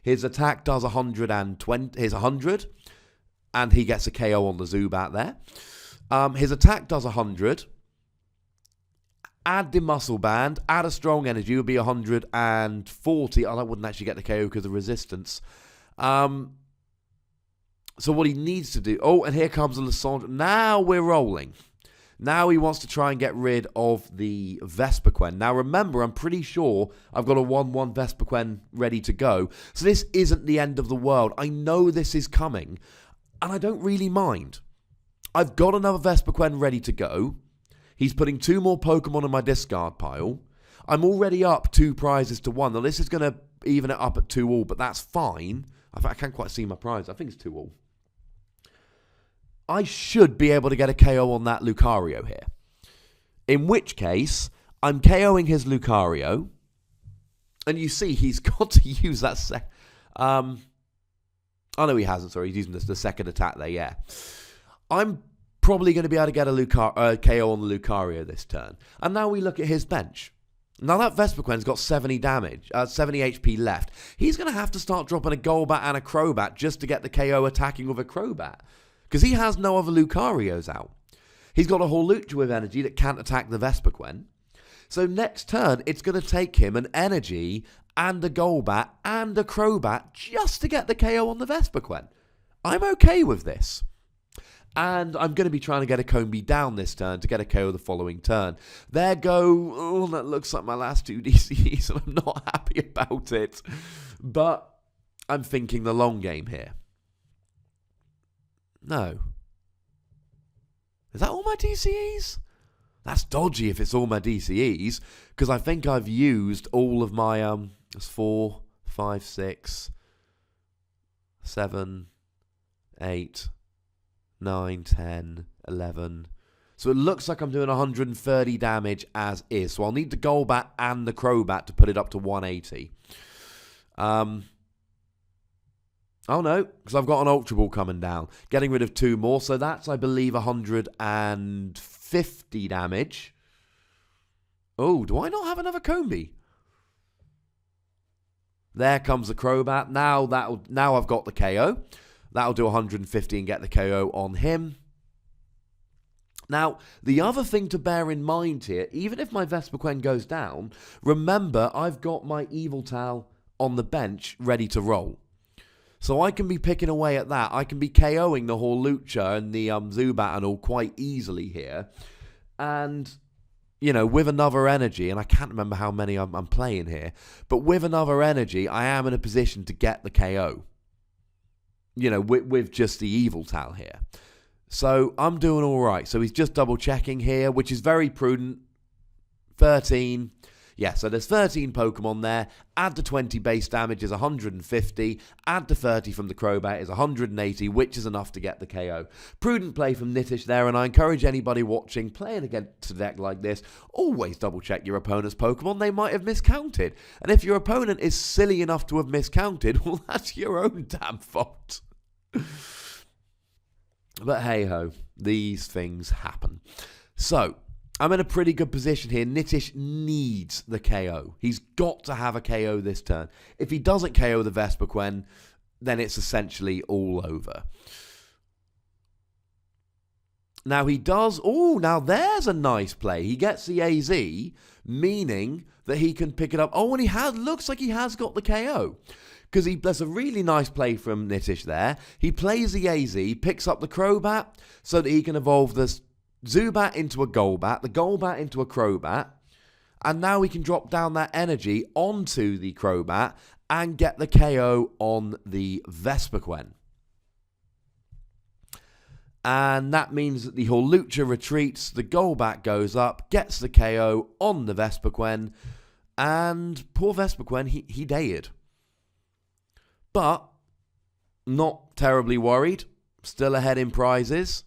S1: His attack does 120. Here's 100, and he gets a KO on the Zubat there. His attack does 100. Add the Muscle Band, add a strong energy, would be 140. Oh, that wouldn't actually get the KO because of resistance. So what he needs to do... Oh, and here comes a Lysandre. Now we're rolling. Now he wants to try and get rid of the Vespiquen. Now remember, I'm pretty sure I've got a 1-1 Vespiquen ready to go. So this isn't the end of the world. I know this is coming, and I don't really mind. I've got another Vespiquen ready to go. He's putting 2 more Pokemon in my discard pile. I'm already up 2 prizes to 1. Now this is going to even it up at 2 all, but that's fine. I can't quite see my prize. I think it's 2 all. I should be able to get a KO on that Lucario here. In which case, I'm KOing his Lucario. And you see, he's got to use that oh, no, he hasn't. Sorry, he's using the second attack there, yeah. I'm probably going to be able to get a KO on the Lucario this turn. And now we look at his bench. Now that Vespiquen's got 70 damage, 70 HP left. He's going to have to start dropping a Golbat and a Crobat just to get the KO attacking with a Crobat. Because he has no other Lucarios out. He's got a Hawlucha with energy that can't attack the Vespiquen. So next turn, it's going to take him an energy and a Golbat and a Crobat just to get the KO on the Vespiquen. I'm okay with this. And I'm going to be trying to get a Combee down this turn to get a KO the following turn. There go. Oh, that looks like my last 2 DCs, and I'm not happy about it. But I'm thinking the long game here. No. Is that all my DCEs? That's dodgy if it's all my DCEs, because I think I've used all of my, it's 4, 5, 6, 7, 8, 9, 10, 11. So it looks like I'm doing 130 damage as is. So I'll need the Golbat and the Crobat to put it up to 180. Oh no, because I've got an Ultra Ball coming down. Getting rid of 2 more. So that's, I believe, 150 damage. Oh, do I not have another Combee? There comes the Crobat. Now I've got the KO. That'll do 150 and get the KO on him. Now, the other thing to bear in mind here, even if my Vespiquen goes down, remember I've got my Yveltal on the bench ready to roll. So I can be picking away at that. I can be KOing the Hawlucha and the Zubat and all quite easily here. And, with another energy, and I can't remember how many I'm playing here, but with another energy, I am in a position to get the KO. With just the Yveltal here. So I'm doing all right. So he's just double checking here, which is very prudent. 13. Yeah, so there's 13 Pokemon there. Add the 20 base damage is 150. Add the 30 from the Crobat is 180, which is enough to get the KO. Prudent play from Nitish there, and I encourage anybody watching, playing against a deck like this, always double check your opponent's Pokemon. They might have miscounted. And if your opponent is silly enough to have miscounted, well, that's your own damn fault. But hey-ho, these things happen. So, I'm in a pretty good position here. Nitish needs the KO. He's got to have a KO this turn. If he doesn't KO the Vespiquen, then it's essentially all over. Now he does... Oh, now there's a nice play. He gets the AZ, meaning that he can pick it up. Oh, and looks like he has got the KO. Because there's a really nice play from Nitish there. He plays the AZ, picks up the Crobat, so that he can evolve the Zubat into a Golbat, the Golbat into a Crobat, and now he can drop down that energy onto the Crobat and get the KO on the Vespiquen. And that means that the Hawlucha retreats, the Golbat goes up, gets the KO on the Vespiquen, and poor Vespiquen, he died. But, not terribly worried, still ahead in prizes,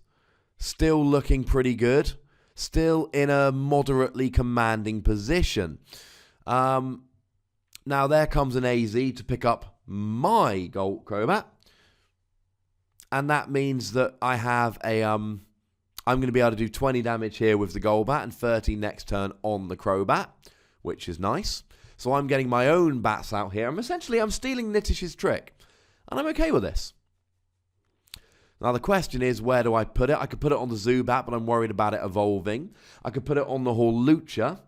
S1: still looking pretty good, still in a moderately commanding position. Now there comes an AZ to pick up my Gold Crobat, and that means that I have I'm going to be able to do 20 damage here with the Golbat and 30 next turn on the Crobat, which is nice. So I'm getting my own bats out here. I'm stealing Nitish's trick. And I'm okay with this. Now the question is, where do I put it? I could put it on the Zubat, but I'm worried about it evolving. I could put it on the Hawlucha,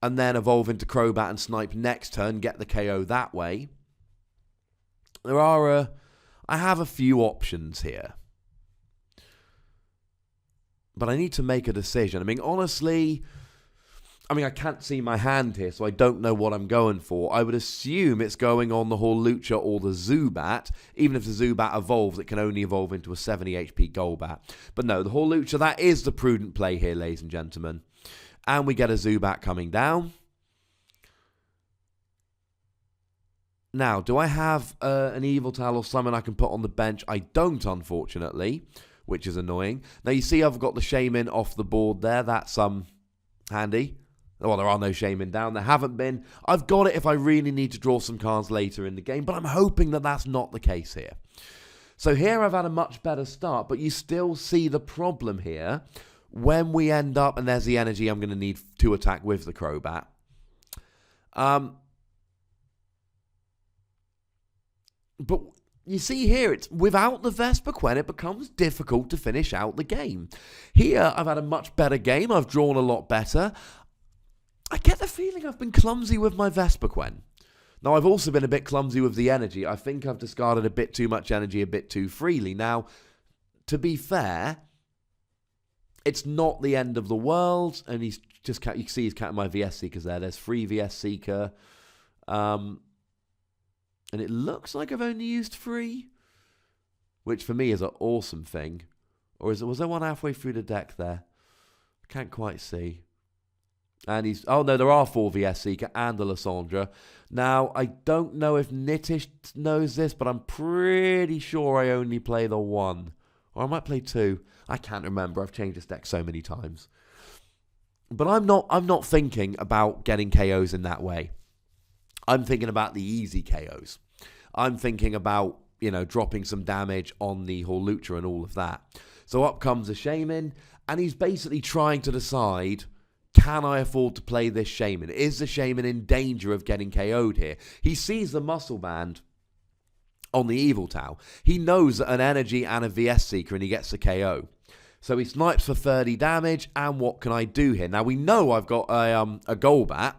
S1: and then evolve into Crobat and snipe next turn, get the KO that way. I have a few options here. But I need to make a decision. Honestly... I can't see my hand here, so I don't know what I'm going for. I would assume it's going on the Hawlucha or the Zubat. Even if the Zubat evolves, it can only evolve into a 70 HP Golbat. But no, the Hawlucha, that is the prudent play here, ladies and gentlemen. And we get a Zubat coming down. Now, do I have an Yveltal or something I can put on the bench? I don't, unfortunately, which is annoying. Now, you see I've got the Shaman off the board there. That's handy. Well, there are no Shaman down. There haven't been. I've got it if I really need to draw some cards later in the game, but I'm hoping that that's not the case here. So here I've had a much better start, but you still see the problem here when we end up, and there's the energy I'm going to need to attack with the Crobat. But you see here, it's without the Vespiquen, it becomes difficult to finish out the game. Here, I've had a much better game. I've drawn a lot better. I get the feeling I've been clumsy with my Vespiquen. Now, I've also been a bit clumsy with the energy. I think I've discarded a bit too much energy a bit too freely. Now, to be fair, it's not the end of the world. And you can see he's counting my VS Seekers there. There's 3 VS Seeker. And it looks like I've only used 3, which for me is an awesome thing. Or was there one halfway through the deck there? I can't quite see. And oh no, there are 4 VS Seeker and a Lysandra. Now, I don't know if Nitish knows this, but I'm pretty sure I only play the 1. Or I might play 2. I can't remember. I've changed this deck so many times. But I'm not thinking about getting KOs in that way. I'm thinking about the easy KOs. I'm thinking about, dropping some damage on the Hawlucha and all of that. So up comes a Shaman, and he's basically trying to decide, can I afford to play this Shaman? Is the Shaman in danger of getting KO'd here? He sees the Muscle Band on the Yveltal. He knows that an Energy and a VS Seeker, and he gets the KO. So he snipes for 30 damage, and what can I do here? Now, we know I've got a Golbat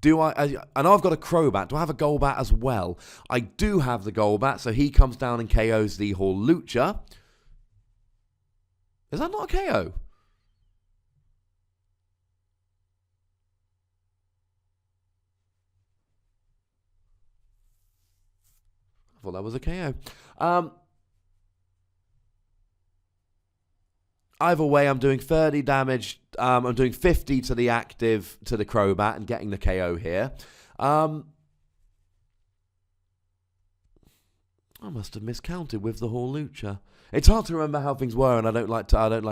S1: And I've got a Crobat. Do I have a Golbat as well? I do have the Golbat, so he comes down and KOs the Hawlucha. Is that not a KO? I thought that was a KO. Either way, I'm doing 30 damage. I'm doing 50 to the active, to the Crobat, and getting the KO here. I must have miscounted with the Hawlucha. It's hard to remember how things were, and I don't like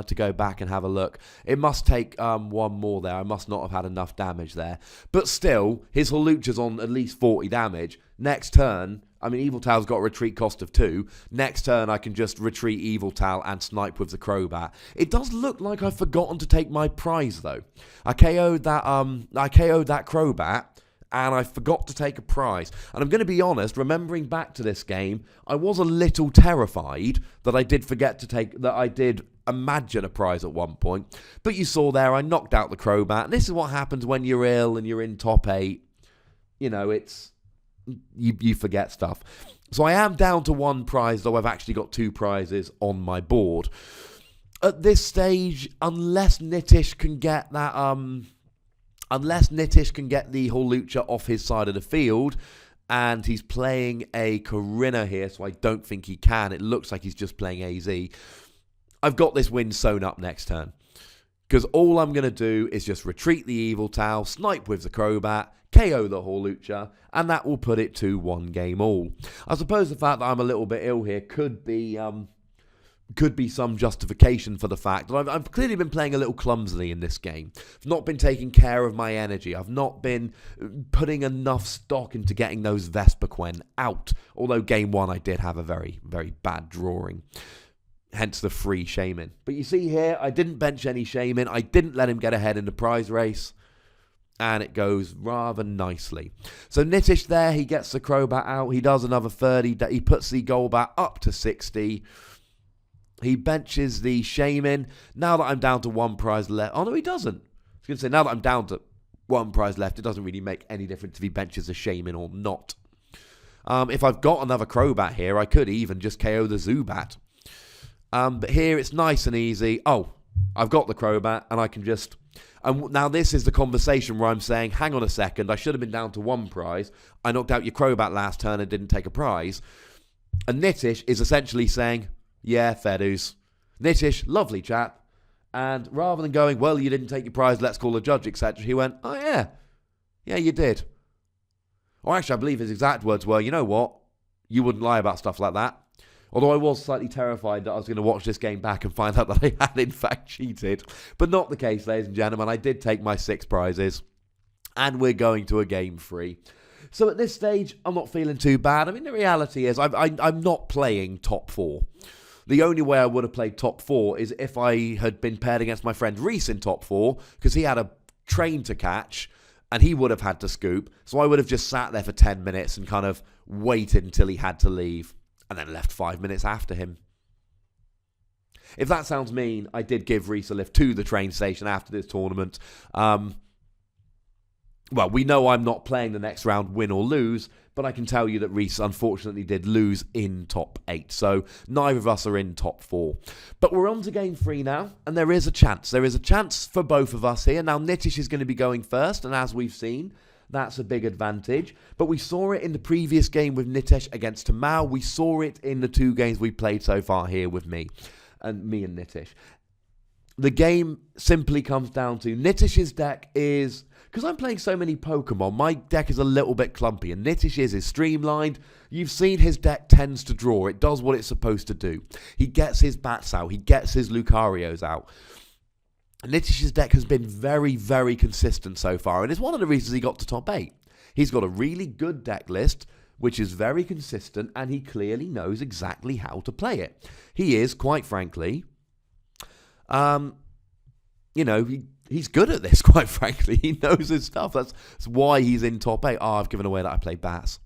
S1: to go back and have a look. It must take one more there. I must not have had enough damage there. But still, his Hawlucha's on at least 40 damage. Next turn, I mean, Yveltal's got a retreat cost of 2. Next turn, I can just retreat Yveltal and snipe with the Crobat. It does look like I've forgotten to take my prize, though. I KO'd that Crobat, and I forgot to take a prize. And I'm going to be honest, remembering back to this game, I was a little terrified that I did imagine a prize at one point. But you saw there, I knocked out the Crobat. And this is what happens when you're ill and you're in top 8. You know, you forget stuff. So I am down to 1 prize, though I've actually got 2 prizes on my board. At this stage, unless Nitish can get the Hawlucha off his side of the field, and he's playing a Corinna here, so I don't think he can. It looks like he's just playing AZ. I've got this win sewn up next turn. Because all I'm going to do is just retreat the Yveltal, snipe with the Crobat, KO the Hawlucha, and that will put it to 1 game all. I suppose the fact that I'm a little bit ill here could be some justification for the fact that I've clearly been playing a little clumsily in this game. I've not been taking care of my energy. I've not been putting enough stock into getting those Vespiquen out. Although game 1 I did have a very, very bad drawing. Hence the free Shaman. But you see here, I didn't bench any Shaman. I didn't let him get ahead in the prize race. And it goes rather nicely. So Nitish there, he gets the Crobat out. He does another 30. He puts the Golbat up to 60. He benches the Shaman. Now that I'm down to 1 prize left. Oh, no, he doesn't. I was going to say, now that I'm down to 1 prize left, it doesn't really make any difference if he benches a Shaman or not. If I've got another Crobat here, I could even just KO the Zubat. But here it's nice and easy. Oh, I've got the Crobat, and I can just... now this is the conversation where I'm saying, hang on a second, I should have been down to 1 prize. I knocked out your Crobat last turn and didn't take a prize. And Nitish is essentially saying, yeah, fair dues. Nitish, lovely chap. And rather than going, well, you didn't take your prize, let's call a judge, etc., he went, oh yeah, yeah, you did. Or actually, I believe his exact words were, you know what, you wouldn't lie about stuff like that. Although I was slightly terrified that I was going to watch this game back and find out that I had in fact cheated. But not the case, ladies and gentlemen. I did take my 6 prizes. And we're going to a game 3. So at this stage, I'm not feeling too bad. I mean, the reality is I'm not playing top 4. The only way I would have played top 4 is if I had been paired against my friend Reese in top 4. Because he had a train to catch. And he would have had to scoop. So I would have just sat there for 10 minutes and kind of waited until he had to leave. And then left 5 minutes after him. If that sounds mean, I did give Reese a lift to the train station after this tournament. Well, we know I'm not playing the next round, win or lose, but I can tell you that Reese unfortunately did lose in top 8. So neither of us are in top 4. But we're on to game 3 now, and there is a chance. There is a chance for both of us here. Now, Nitish is going to be going first, and as we've seen, that's a big advantage. But we saw it in the previous game with Nitish against Tamao. We saw it in the 2 games we played so far here with me and Nitish. The game simply comes down to Nitish's deck is... Because I'm playing so many Pokemon, my deck is a little bit clumpy. And Nitish's is streamlined. You've seen his deck tends to draw. It does what it's supposed to do. He gets his Bats out. He gets his Lucarios out. Nitish's deck has been very, very consistent so far, and it's one of the reasons he got to top 8. He's got a really good deck list, which is very consistent, and he clearly knows exactly how to play it. He is, quite frankly, he's good at this, quite frankly. He knows his stuff. That's why he's in top 8. Oh, I've given away that I play Bats.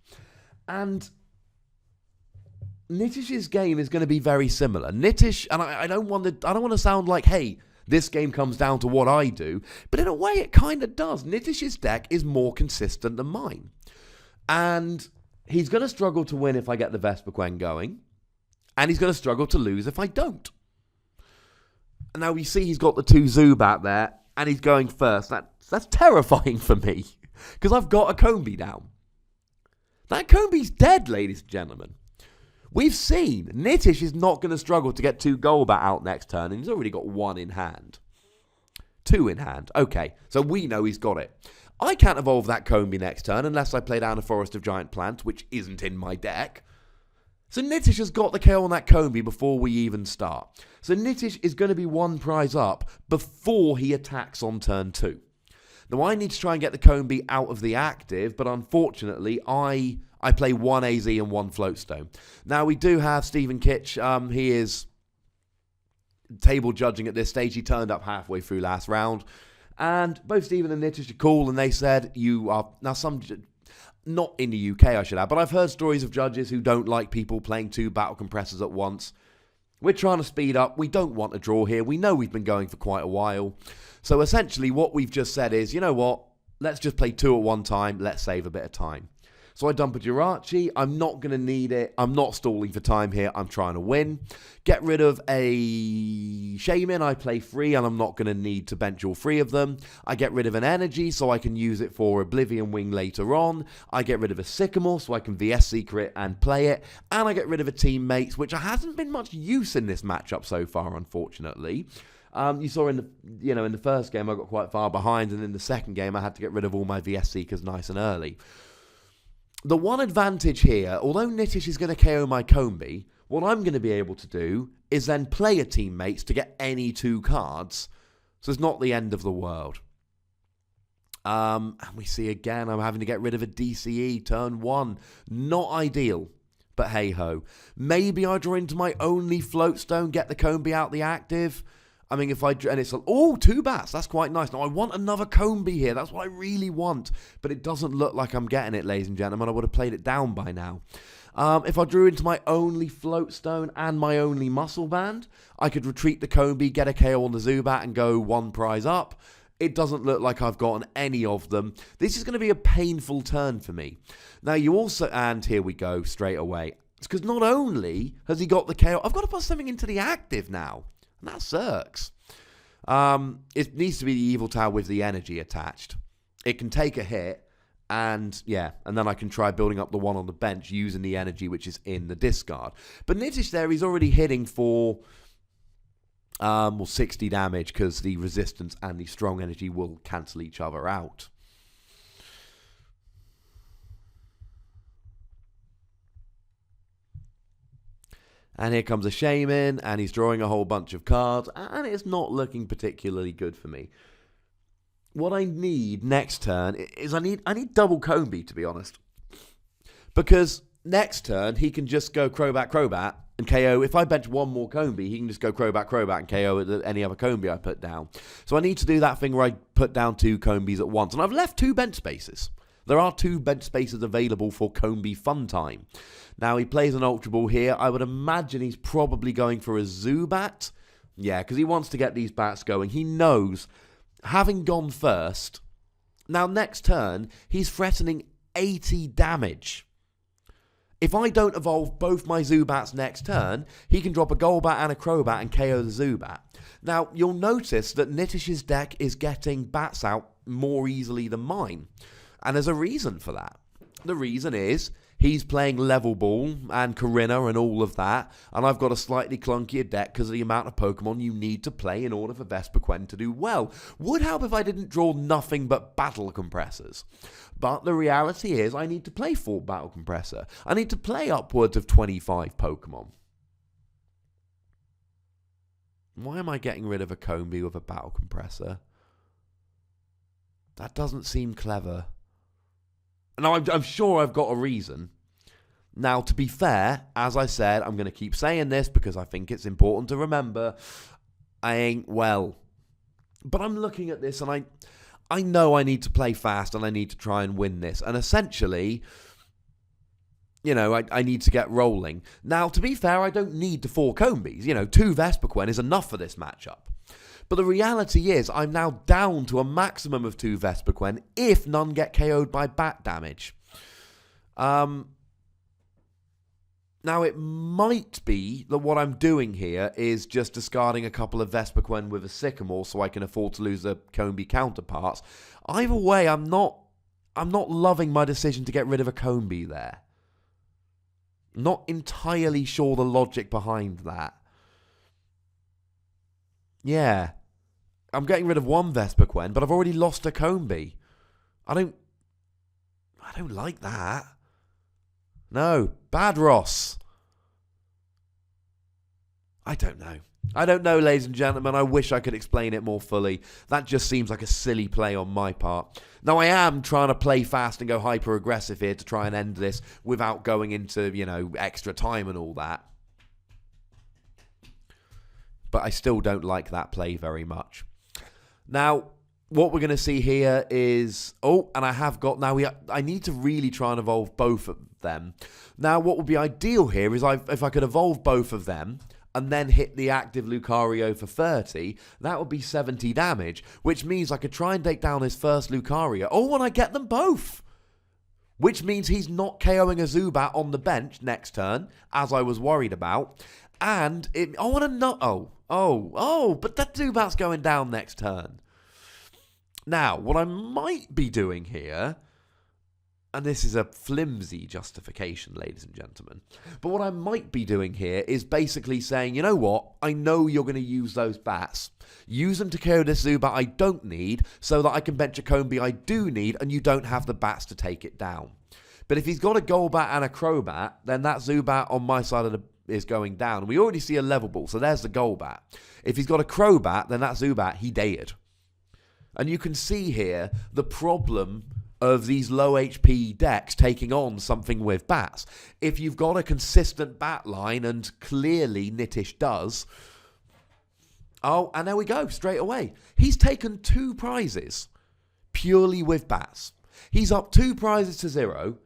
S1: And Nitish's game is going to be very similar. Nitish, and I don't want to sound like, hey, This game comes down to what I do, but in a way it kind of does. Nitish's deck is more consistent than mine. And he's going to struggle to win if I get the Vespiquen going, and he's going to struggle to lose if I don't. And now we see he's got the 2 Zubat there, and he's going first. That's terrifying for me, because I've got a Combi down. That Combi's dead, ladies and gentlemen. We've seen Nitish is not going to struggle to get 2 Golbat out next turn, and he's already got 1 in hand. 2 in hand. Okay, so we know he's got it. I can't evolve that Combi next turn unless I play down a Forest of Giant Plants, which isn't in my deck. So Nitish has got the KO on that Combi before we even start. So Nitish is going to be 1 prize up before he attacks on turn 2. Now I need to try and get the Combi out of the active, but unfortunately I play 1 AZ and 1 Floatstone. Now we do have Stephen Kitch. He is table judging at this stage. He turned up halfway through last round. And both Stephen and Nitish are cool, and they said you are... Now some... Not in the UK, I should add, but I've heard stories of judges who don't like people playing 2 battle compressors at once. We're trying to speed up. We don't want a draw here. We know we've been going for quite a while. So essentially what we've just said is, you know what? Let's just play 2 at one time. Let's save a bit of time. So I dump a Jirachi. I'm not going to need it. I'm not stalling for time here. I'm trying to win. Get rid of a Shaman. I play 3 and I'm not going to need to bench all 3 of them. I get rid of an Energy so I can use it for Oblivion Wing later on. I get rid of a Sycamore so I can VS Secret and play it. And I get rid of a Teammates, which hasn't been much use in this matchup so far, unfortunately. You saw in the first game I got quite far behind, and in the second game I had to get rid of all my VS Seekers nice and early. The one advantage here, although Nitish is going to KO my Combi, what I'm going to be able to do is then play a Teammates to get any 2 cards. So it's not the end of the world. And we see again I'm having to get rid of a DCE turn 1. Not ideal, but hey-ho. Maybe I draw into my only Floatstone, get the Combi out the active. I mean, if I... And it's... 2 bats. That's quite nice. Now, I want another Combi here. That's what I really want. But it doesn't look like I'm getting it, ladies and gentlemen. I would have played it down by now. If I drew into my only Floatstone and my only Muscle Band, I could retreat the Combi, get a KO on the Zubat, and go 1 prize up. It doesn't look like I've gotten any of them. This is going to be a painful turn for me. Now, you also... And here we go, straight away. It's because not only has he got the KO... I've got to put something into the active now. And that sucks. It needs to be the Yveltal with the energy attached. It can take a hit, and then I can try building up the one on the bench using the energy which is in the discard. But Nitish there, he's already hitting for 60 damage because the resistance and the strong energy will cancel each other out. And here comes a Shaman, and he's drawing a whole bunch of cards, and it's not looking particularly good for me. What I need next turn is I need double Combi, to be honest. Because next turn, he can just go Crobat, and KO. If I bench 1 more Combi, he can just go Crobat, and KO any other Combi I put down. So I need to do that thing where I put down 2 Combis at once. And I've left 2 bench spaces. There are 2 bench spaces available for Combi Fun Time. Now, he plays an Ultra Ball here. I would imagine he's probably going for a Zubat. Yeah, because he wants to get these bats going. He knows, having gone first, now next turn, he's threatening 80 damage. If I don't evolve both my Zubats next turn, he can drop a Golbat and a Crobat and KO the Zubat. Now, you'll notice that Nitish's deck is getting bats out more easily than mine. And there's a reason for that. The reason is he's playing Level Ball and Corinna and all of that, and I've got a slightly clunkier deck because of the amount of Pokemon you need to play in order for Vespiquen to do well. Would help if I didn't draw nothing but battle compressors. But the reality is I need to play 4 battle compressor. I need to play upwards of 25 Pokemon. Why am I getting rid of a Combi with a battle compressor? That doesn't seem clever. Now, I'm sure I've got a reason. Now, to be fair, as I said, I'm going to keep saying this because I think it's important to remember, I ain't well. But I'm looking at this and I know I need to play fast and I need to try and win this. And essentially, I need to get rolling. Now, to be fair, I don't need the 4 Combis. 2 Vespiquen is enough for this matchup. But the reality is, I'm now down to a maximum of 2 Vespiquen if none get KO'd by bat damage. Now, it might be that what I'm doing here is just discarding a couple of Vespiquen with a Sycamore so I can afford to lose the Combee counterparts. Either way, I'm not loving my decision to get rid of a Combee there. Not entirely sure the logic behind that. Yeah. I'm getting rid of one Vespiquen, but I've already lost a Combee. I don't like that. No. Bad Ross. I don't know, ladies and gentlemen. I wish I could explain it more fully. That just seems like a silly play on my part. Now, I am trying to play fast and go hyper-aggressive here to try and end this without going into, extra time and all that. But I still don't like that play very much. Now, what we're going to see here is... Oh, and I have got... Now, I need to really try and evolve both of them. Now, what would be ideal here is if I could evolve both of them and then hit the active Lucario for 30, that would be 70 damage, which means I could try and take down his first Lucario. Oh, and I get them both! Which means he's not KOing a Zubat on the bench next turn, as I was worried about. And but that Zubat's going down next turn. Now, what I might be doing here, and this is a flimsy justification, ladies and gentlemen, but what I might be doing here is basically saying, you know what, I know you're going to use those bats. Use them to KO this Zubat I don't need, so that I can bench a Combee I do need, and you don't have the bats to take it down. But if he's got a Golbat and a Crobat, then that Zubat on my side is going down. We already see a level ball, so there's the Golbat. If he's got a Crobat, then that Zubat, he dead. And you can see here the problem of these low HP decks taking on something with bats. If you've got a consistent bat line, and clearly Nitish does... Oh, and there we go, straight away. He's taken 2 prizes purely with bats. He's up 2 prizes to 0,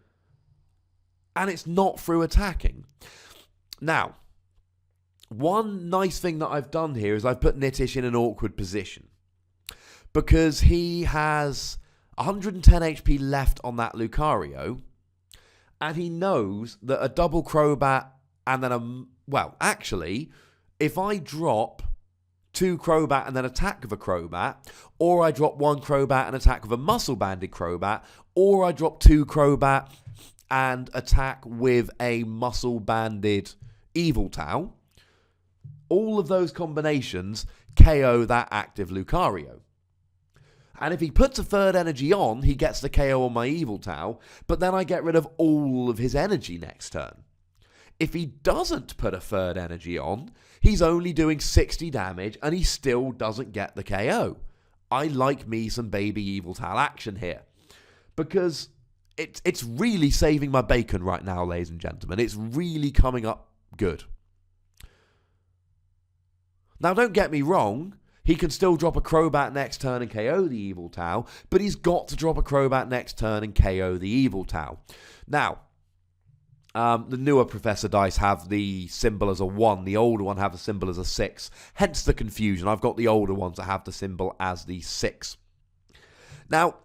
S1: and it's not through attacking. Now, one nice thing that I've done here is I've put Nitish in an awkward position, because he has 110 HP left on that Lucario, and he knows that a double Crobat and then actually, if I drop 2 Crobat and then attack with a Crobat, or I drop 1 Crobat and attack with a muscle-banded Crobat, or I drop 2 Crobat and attack with a muscle-banded Yveltal, all of those combinations KO that active Lucario. And if he puts a third energy on, he gets the KO on my Yveltal, but then I get rid of all of his energy next turn. If he doesn't put a third energy on, he's only doing 60 damage, and he still doesn't get the KO. I like me some baby Yveltal action here, because it's really saving my bacon right now, ladies and gentlemen. It's really coming up good. Now, don't get me wrong. He can still drop a Crobat next turn and KO the Yveltal, but he's got to drop a Crobat next turn and KO the Yveltal. Now, the newer Professor Dice have the symbol as a 1. The older one have the symbol as a 6. Hence the confusion. I've got the older ones that have the symbol as the 6. Now,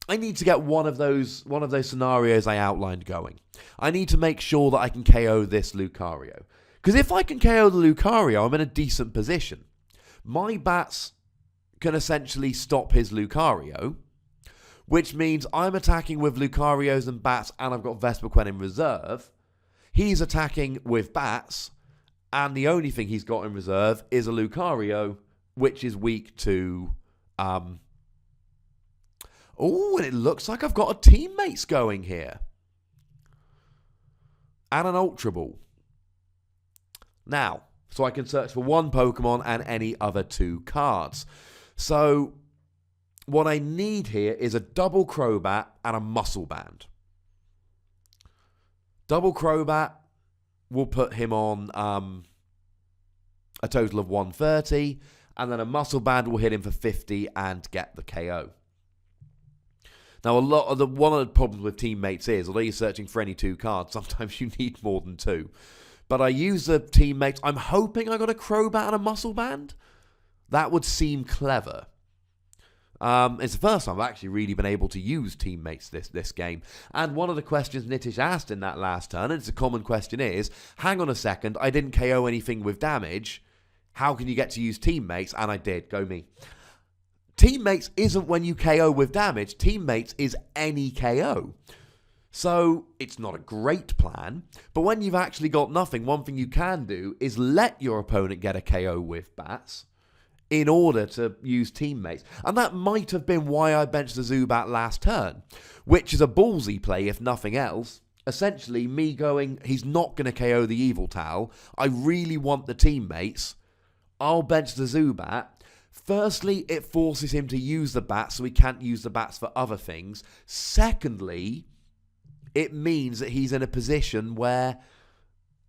S1: I need to get one of those scenarios I outlined going. I need to make sure that I can KO this Lucario. Because if I can KO the Lucario, I'm in a decent position. My bats can essentially stop his Lucario, which means I'm attacking with Lucarios and bats, and I've got Vespiquen in reserve. He's attacking with bats, and the only thing he's got in reserve is a Lucario, which is weak to... Oh, and it looks like I've got a teammates going here. And an Ultra Ball. Now, so I can search for 1 Pokemon and any other 2 cards. So, what I need here is a double Crobat and a Muscle Band. Double Crobat will put him on a total of 130, and then a Muscle Band will hit him for 50 and get the KO. Now, one of the problems with teammates is, although you're searching for any 2 cards, sometimes you need more than 2. But I use the teammates. I'm hoping I got a Crobat and a Muscle Band. That would seem clever. It's the first time I've actually really been able to use teammates this game. And one of the questions Nitish asked in that last turn, and it's a common question, is, hang on a second, I didn't KO anything with damage. How can you get to use teammates? And I did. Go me. Teammates isn't when you KO with damage. Teammates is any KO. So it's not a great plan, but when you've actually got nothing, one thing you can do is let your opponent get a KO with bats in order to use teammates. And that might have been why I benched the Zubat last turn, which is a ballsy play if nothing else. Essentially, me going, he's not going to KO the Yveltal. I really want the teammates. I'll bench the Zubat. Firstly, it forces him to use the bats, so he can't use the bats for other things. Secondly, it means that he's in a position where,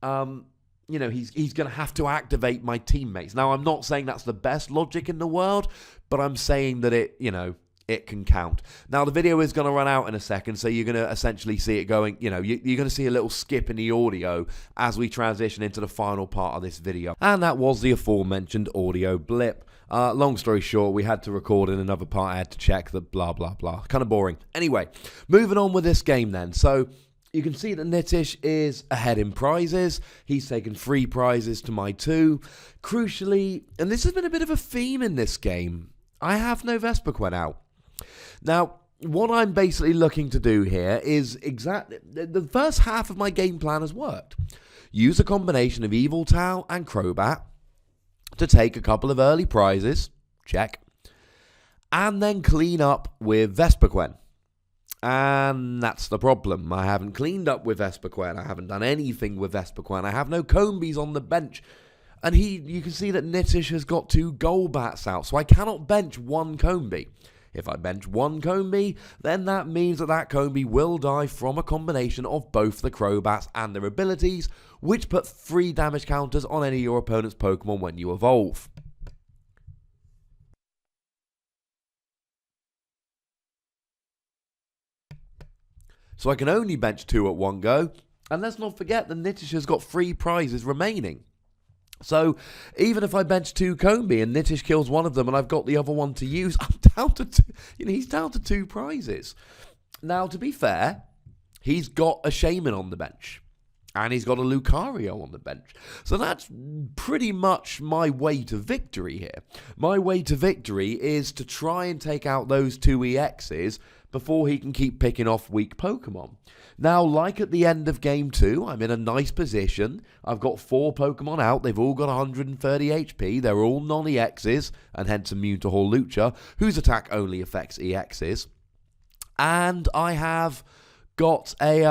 S1: he's going to have to activate my teammates. Now, I'm not saying that's the best logic in the world, but I'm saying that it can count. Now, the video is going to run out in a second, so you're going to essentially see it going, you're going to see a little skip in the audio as we transition into the final part of this video. And that was the aforementioned audio blip. Long story short, we had to record in another part. I had to check that blah, blah, blah. Kind of boring. Anyway, moving on with this game then. So you can see that Nitish is ahead in prizes. He's taken 3 prizes to my 2. Crucially, and this has been a bit of a theme in this game, I have no Vespiquen out. Now, what I'm basically looking to do here is exactly the first half of my game plan has worked. Use a combination of Yveltal and Crobat to take a couple of early prizes, check, and then clean up with Vespiquen. And that's the problem. I haven't cleaned up with Vespiquen. I haven't done anything with Vespiquen. I have no Combies on the bench. And you can see that Nitish has got 2 Golbats out, so I cannot bench 1 Combee. If I bench 1 Combee, then that means that Combee will die from a combination of both the Crobats and their abilities, which put 3 damage counters on any of your opponent's Pokemon when you evolve. So I can only bench 2 at one go, and let's not forget that Nitish has got 3 prizes remaining. So even if I bench 2 Combee and Nitish kills one of them and I've got the other one to use, I'm down to 2, he's down to 2 prizes. Now, to be fair, he's got a Shaman on the bench and he's got a Lucario on the bench. So that's pretty much my way to victory here. My way to victory is to try and take out those 2 EXs before he can keep picking off weak Pokemon. Now, like at the end of Game 2, I'm in a nice position. I've got 4 Pokemon out. They've all got 130 HP. They're all non-EXs, and hence immune to Hawlucha, whose attack only affects EXs. And I have got a,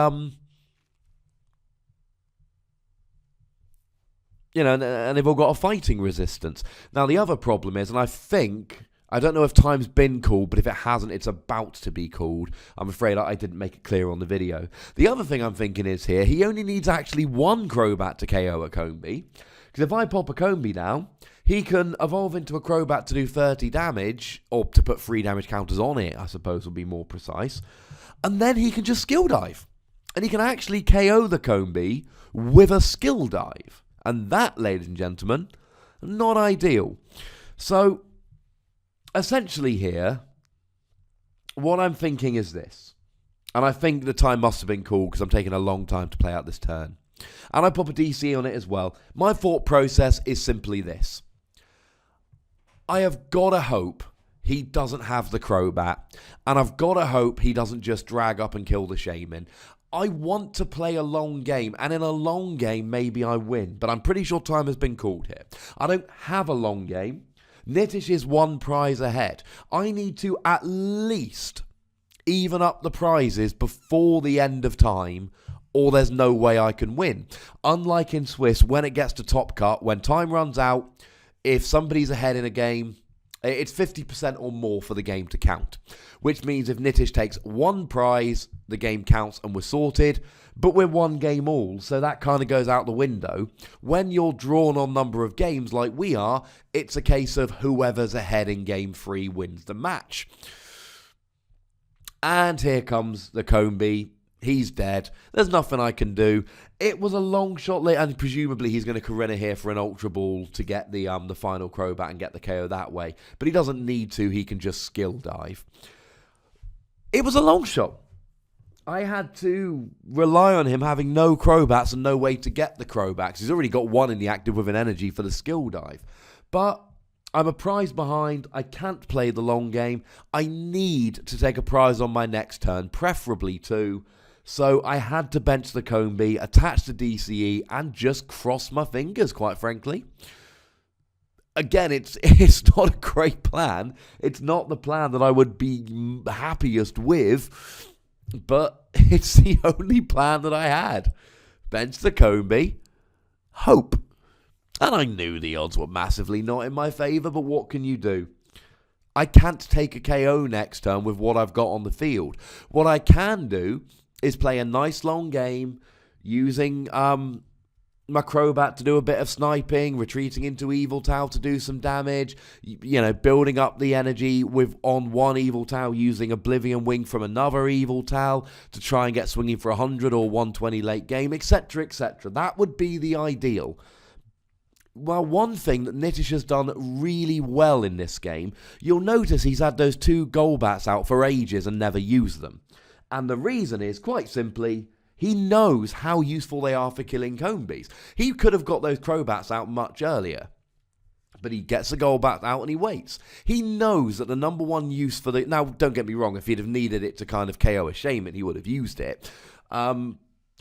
S1: and they've all got a fighting resistance. Now, the other problem is, and I don't know if time's been called, but if it hasn't, it's about to be called. I'm afraid I didn't make it clear on the video. The other thing I'm thinking is here, he only needs actually 1 Crobat to KO a Combee. Because if I pop a Combee now, he can evolve into a Crobat to do 30 damage, or to put 3 damage counters on it, I suppose would be more precise. And then he can just Skill Dive. And he can actually KO the Combee with a Skill Dive. And that, ladies and gentlemen, not ideal. So essentially here, what I'm thinking is this, and I think the time must have been called because I'm taking a long time to play out this turn, and I pop a DC on it as well. My thought process is simply this. I have got to hope he doesn't have the Crobat, and I've got to hope he doesn't just drag up and kill the Shaman. I want to play a long game, and in a long game, maybe I win, but I'm pretty sure time has been called here. I don't have a long game. Nitish is 1 prize ahead. I need to at least even up the prizes before the end of time, or there's no way I can win. Unlike in Swiss, when it gets to top cut, when time runs out, if somebody's ahead in a game, it's 50% or more for the game to count. Which means if Nitish takes 1 prize, the game counts and we're sorted. But we're 1 game all, so that kind of goes out the window. When you're drawn on number of games like we are, it's a case of whoever's ahead in Game 3 wins the match. And here comes the Combee. He's dead. There's nothing I can do. It was a long shot late, and presumably he's going to Karina here for an Ultra Ball to get the final Crobat and get the KO that way. But he doesn't need to. He can just skill dive. It was a long shot. I had to rely on him having no Crobats and no way to get the Crobats. He's already got one in the active with an energy for the skill dive. But I'm a prize behind. I can't play the long game. I need to take a prize on my next turn, preferably two. So I had to bench the Combi, attach the DCE, and just cross my fingers, quite frankly. Again, it's not a great plan. It's not the plan that I would be happiest with, but it's the only plan that I had. Bench the Combi, hope. And I knew the odds were massively not in my favour, but what can you do? I can't take a KO next turn with what I've got on the field. What I can do is play a nice long game using my Crobat to do a bit of sniping, retreating into Yveltal to do some damage, building up the energy on one Yveltal, using Oblivion Wing from another Yveltal to try and get swinging for 100 or 120 late game, etc, etc. That would be the ideal. Well, one thing that Nitish has done really well in this game, you'll notice he's had those two Golbats out for ages and never used them. And the reason is, quite simply, he knows how useful they are for killing Combis. He could have got those Crobats out much earlier, but he gets the Golbat out and he waits. He knows that the number one use for the... Now, don't get me wrong, if he'd have needed it to kind of KO a Shaman, he would have used it.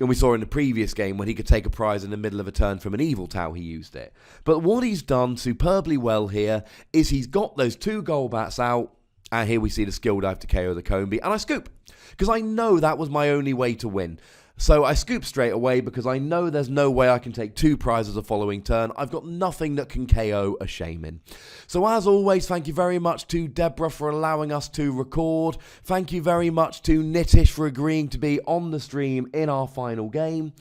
S1: And we saw in the previous game when he could take a prize in the middle of a turn from an Yveltal, he used it. But what he's done superbly well here is he's got those two Golbats out, and here we see the skill dive to KO the Combi, and I scoop. Because I know that was my only way to win. So I scoop straight away because I know there's no way I can take two prizes the following turn. I've got nothing that can KO a Shaman. So as always, thank you very much to Deborah for allowing us to record. Thank you very much to Nitish for agreeing to be on the stream in our final game.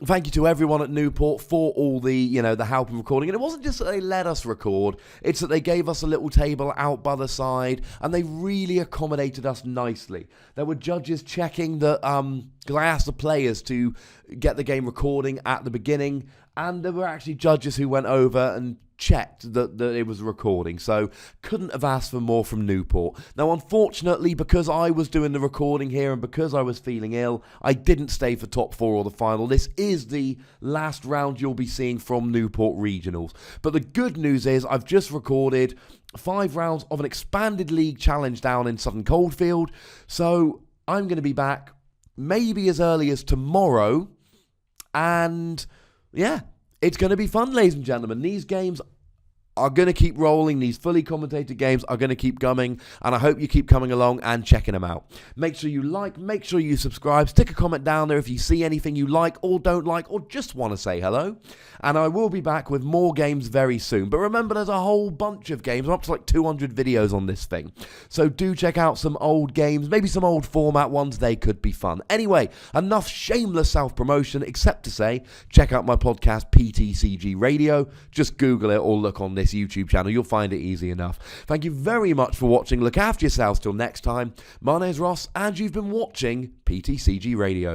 S1: Thank you to everyone at Newport for all the, the help in recording. And it wasn't just that they let us record, it's that they gave us a little table out by the side, and they really accommodated us nicely. There were judges checking that, because I asked the players to get the game recording at the beginning, and there were actually judges who went over and checked that it was recording, so couldn't have asked for more from Newport. Now, unfortunately, because I was doing the recording here and because I was feeling ill, I didn't stay for top four or the final. This is the last round you'll be seeing from Newport Regionals. But the good news is I've just recorded 5 rounds of an expanded league challenge down in Southern Coldfield, so I'm going to be back maybe as early as tomorrow, and yeah, it's going to be fun, ladies and gentlemen. These games are going to keep rolling. These fully commentated games are going to keep coming, and I hope you keep coming along and checking them out. Make sure you like, make sure you subscribe, stick a comment down there if you see anything you like or don't like or just want to say hello. And I will be back with more games very soon. But remember, there's a whole bunch of games. I'm up to like 200 videos on this thing. So do check out some old games, maybe some old format ones. They could be fun. Anyway, enough shameless self-promotion, except to say, check out my podcast, PTCGRadio. Just Google it or look on this YouTube channel. You'll find it easy enough. Thank you very much for watching. Look after yourselves till next time. My name's Ross, and you've been watching PTCG Radio.